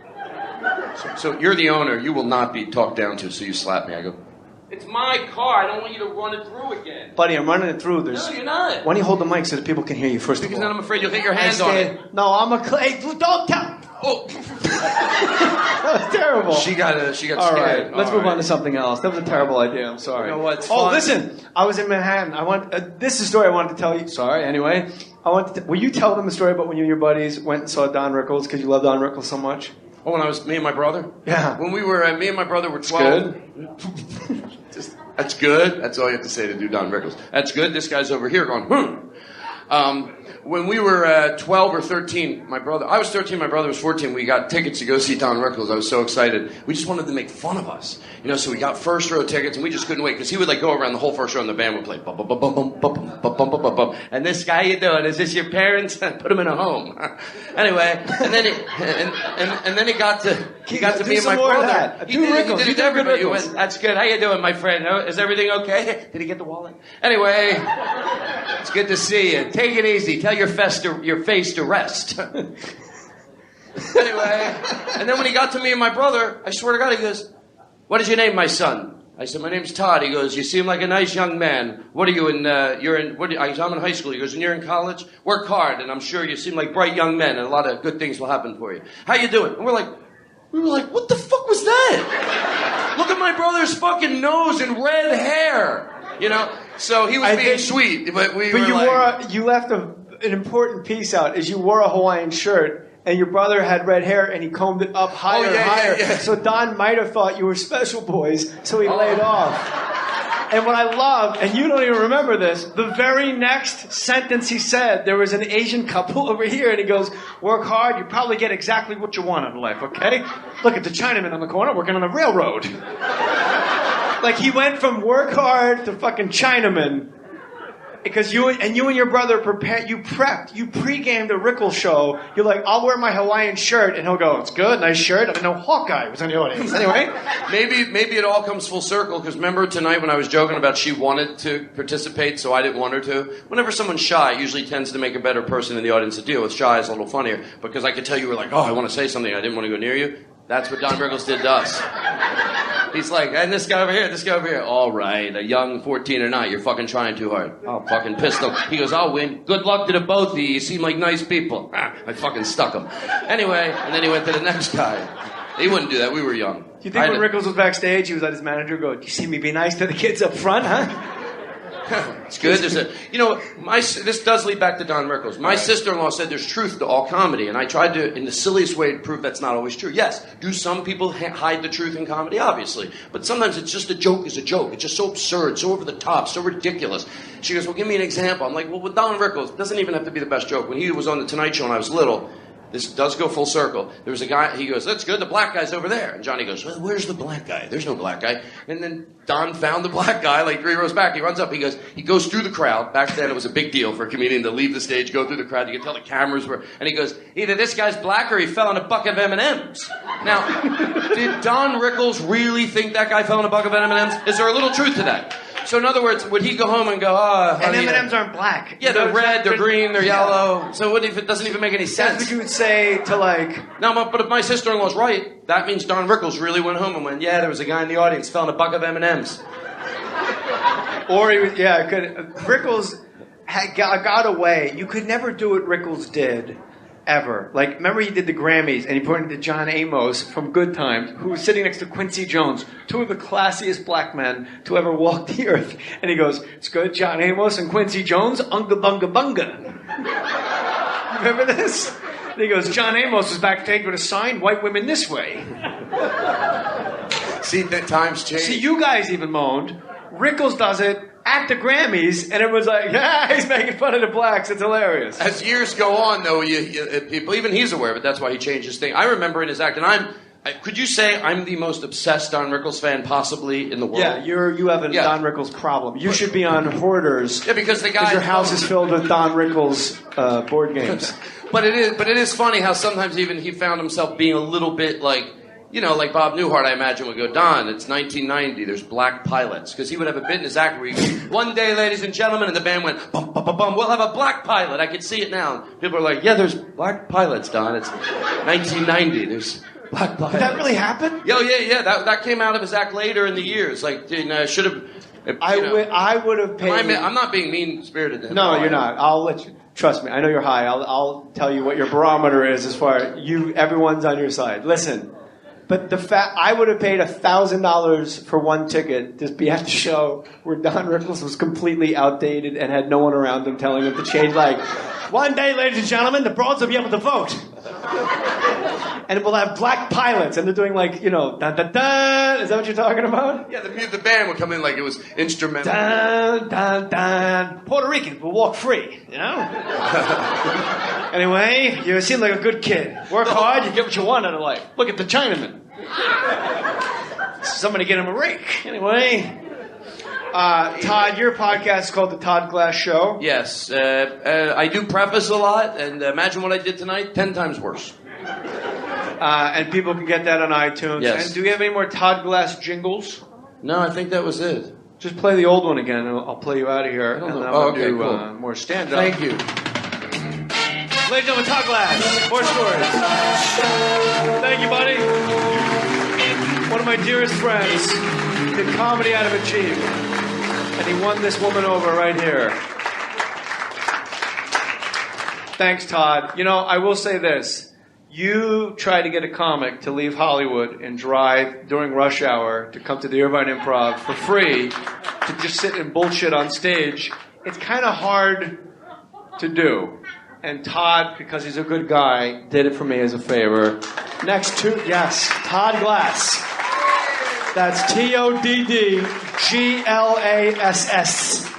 So you're the owner. You will not be talked down to. So you slap me. I go, it's my car. I don't want you to run it through again. Buddy, I'm running it through. No, you're not. Why don't you hold the mic so that people can hear you first Because of all? then I'm afraid you'll hit your hand on it. No, I'm a... Hey, don't tell... Oh. That was terrible. She got All scared. Right, let's move on to something else. That was a terrible idea. I'm sorry. You know what? Listen. I was in Manhattan. This is a story I wanted to tell you. Sorry. Anyway, will you tell them the story about when you and your buddies went and saw Don Rickles because you love Don Rickles so much? Oh, when I was me and my brother. Yeah. When we were me and my brother were 12. That's good. That's all you have to say to do Don Rickles. That's good. This guy's over here going, when we were 12 or 13, I was 13, my brother was 14, we got tickets to go see Don Rickles. I was so excited. We just wanted to make fun of us. So we got first row tickets, and we just couldn't wait, because he would go around the whole first row, and the band would play, bum, bum, bum, bum, bum, bum, bum, bum, bum, bum. And this guy you doing? Is this your parents? Put him in a home. Anyway, and then he got to me and my brother. He did it to everybody. He went, that's good. How you doing, my friend? Is everything okay? Did he get the wallet? Anyway, it's good to see you. Take it easy. Tell your face to rest. Anyway, and then when he got to me and my brother, I swear to God, he goes, what is your name, my son? I said, my name's Todd. He goes, you seem like a nice young man. What are you in, I'm in high school. He goes, and you're in college? Work hard, and I'm sure you seem like bright young men, and a lot of good things will happen for you. How you doing? And we were like, what the fuck was that? Look at my brother's fucking nose and red hair. So he was being sweet, but you left an important piece out, is you wore a Hawaiian shirt, and your brother had red hair, and he combed it up higher. Yeah. So Don might have thought you were special boys, so he laid off. And what I love, and you don't even remember this, the very next sentence he said, there was an Asian couple over here, and he goes, work hard, you probably get exactly what you want in life, okay? Look at the Chinaman on the corner working on the railroad. Like, he went from work hard to fucking Chinaman. Because you and your brother you pre-gamed a Rickles show. You're like, I'll wear my Hawaiian shirt, and he'll go, it's good, nice shirt. I didn't know Hawkeye was in the audience. Anyway. Maybe it all comes full circle, because remember tonight when I was joking about she wanted to participate, so I didn't want her to? Whenever someone's shy, it usually tends to make a better person in the audience to deal with. Shy is a little funnier, because I could tell you were like, oh, I want to say something, I didn't want to go near you. That's what Don Rickles did to us. He's like, and this guy over here. All right, a young 14 or not, you're fucking trying too hard. Oh, fucking pistol. He goes, I'll win. Good luck to the both of you. You seem like nice people. I fucking stuck him. Anyway, and then he went to the next guy. He wouldn't do that. We were young. Do you think when Rickles was backstage, he was at his manager going, do you see me be nice to the kids up front, huh? It's good. This does lead back to Don Rickles. My sister-in-law said there's truth to all comedy, and I tried to, in the silliest way, to prove that's not always true. Yes, do some people hide the truth in comedy? Obviously. But sometimes it's just a joke is a joke. It's just so absurd, so over the top, so ridiculous. She goes, well, give me an example. I'm like, well, with Don Rickles, it doesn't even have to be the best joke. When he was on The Tonight Show when I was little, this does go full circle. There was a guy, he goes, that's good, the black guy's over there. And Johnny goes, well, where's the black guy? There's no black guy. And then Don found the black guy like 3 rows back. He runs up, he goes through the crowd. Back then it was a big deal for a comedian to leave the stage, go through the crowd. You could tell the cameras were, and he goes, either this guy's black or he fell in a bucket of M&Ms. Now, did Don Rickles really think that guy fell in a bucket of M&Ms? Is there a little truth to that? So in other words, would he go home and go, and M&Ms aren't black. Yeah, they're red, they're green, they're yellow. So it doesn't even make any sense. That's what you would say to like... No, but if my sister-in-law's right, that means Don Rickles really went home and went, yeah, there was a guy in the audience, fell in a bucket of M&Ms. Or he was, Rickles got away. You could never do what Rickles did. Ever. Like, remember he did the Grammys, and he pointed to John Amos from Good Times, who was sitting next to Quincy Jones, 2 of the classiest black men to ever walk the earth. And he goes, it's good, John Amos and Quincy Jones, unga bunga bunga. Remember this? And he goes, John Amos was backstage with a sign, white women this way. See, the times change. See, you guys even moaned. Rickles does it at the Grammys, and it was like, yeah, he's making fun of the blacks. It's hilarious. As years go on, though, people, even he's aware of it. That's why he changed his thing. I remember in his act, and could you say I'm the most obsessed Don Rickles fan possibly in the world? Yeah, you have a Don Rickles problem. You should be on Hoarders. Yeah, because your house is filled with Don Rickles board games. But it is funny how sometimes even he found himself being a little bit like, like Bob Newhart, I imagine, would go, Don, it's 1990, there's black pilots. Because he would have a bit in his act where he goes, one day, ladies and gentlemen, and the band went, bum, bum, bum, bum, we'll have a black pilot. I can see it now. People are like, yeah, there's black pilots, Don. It's 1990, there's black pilots. Did that really happen? Yeah. That came out of his act later in the years. Like, should have... I would have paid... I'm not being mean-spirited. No, you're not. I'll let you... Trust me, I know you're high. I'll tell you what your barometer is as far as everyone's on your side. Listen... But I would have paid $1,000 for one ticket to be at the show where Don Rickles was completely outdated and had no one around him telling him to change. Like, one day, ladies and gentlemen, the broads will be able to vote. And we'll have black pilots. And they're doing like, dun, dun, dun. Is that what you're talking about? Yeah, the band would come in like it was instrumental. Dun, dun, dun. Puerto Ricans will walk free, Anyway, you seem like a good kid. Work hard, you get what you want out of life. Look at the Chinaman. Somebody get him a rake. Anyway. Todd, your podcast is called The Todd Glass Show. Yes. I do preface a lot, and imagine what I did tonight, 10 times worse. And people can get that on iTunes. Yes. And do we have any more Todd Glass jingles? No, I think that was it. Just play the old one again, and I'll play you out of here. And then I'll do cool. More stand-up. Thank you. Ladies and gentlemen, Todd Glass. More stories. Thank you, buddy. One of my dearest friends did comedy out of a Jeep. And he won this woman over right here. Thanks, Todd. I will say this. You try to get a comic to leave Hollywood and drive during rush hour to come to the Irvine Improv for free to just sit and bullshit on stage. It's kind of hard to do. And Todd, because he's a good guy, did it for me as a favor. Next to, yes, Todd Glass. That's TODDGLASS.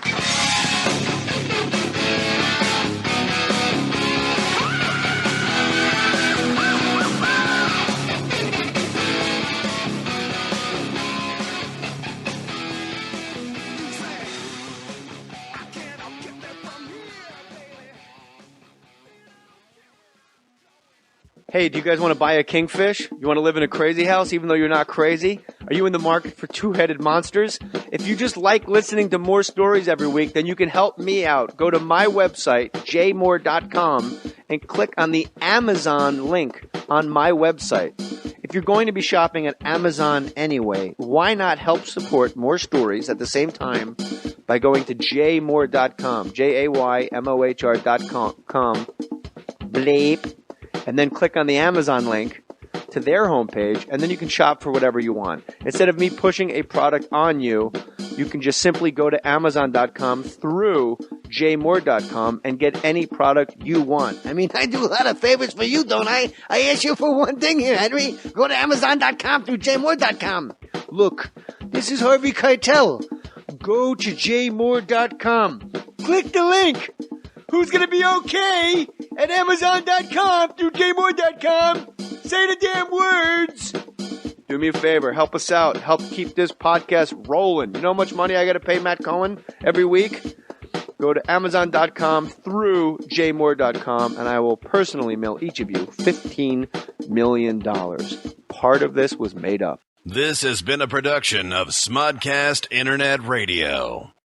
Hey, do you guys want to buy a kingfish? You want to live in a crazy house even though you're not crazy? Are you in the market for two-headed monsters? If you just like listening to more stories every week, then you can help me out. Go to my website, jmohr.com, and click on the Amazon link on my website. If you're going to be shopping at Amazon anyway, why not help support more stories at the same time by going to jmohr.com, JAYMOHR.com, bleep, and then click on the Amazon link to their homepage, and then you can shop for whatever you want. Instead of me pushing a product on you, you can just simply go to Amazon.com through jmohr.com and get any product you want. I mean, I do a lot of favors for you, don't I? I ask you for one thing here, Henry. Go to Amazon.com through jmohr.com. Look, this is Harvey Keitel. Go to jmohr.com. Click the link. Who's going to be okay at Amazon.com through jmohr.com? Say the damn words. Do me a favor. Help us out. Help keep this podcast rolling. You know how much money I got to pay Matt Cohen every week? Go to Amazon.com through jmohr.com, and I will personally mail each of you $15 million. Part of this was made up. This has been a production of Smudcast Internet Radio.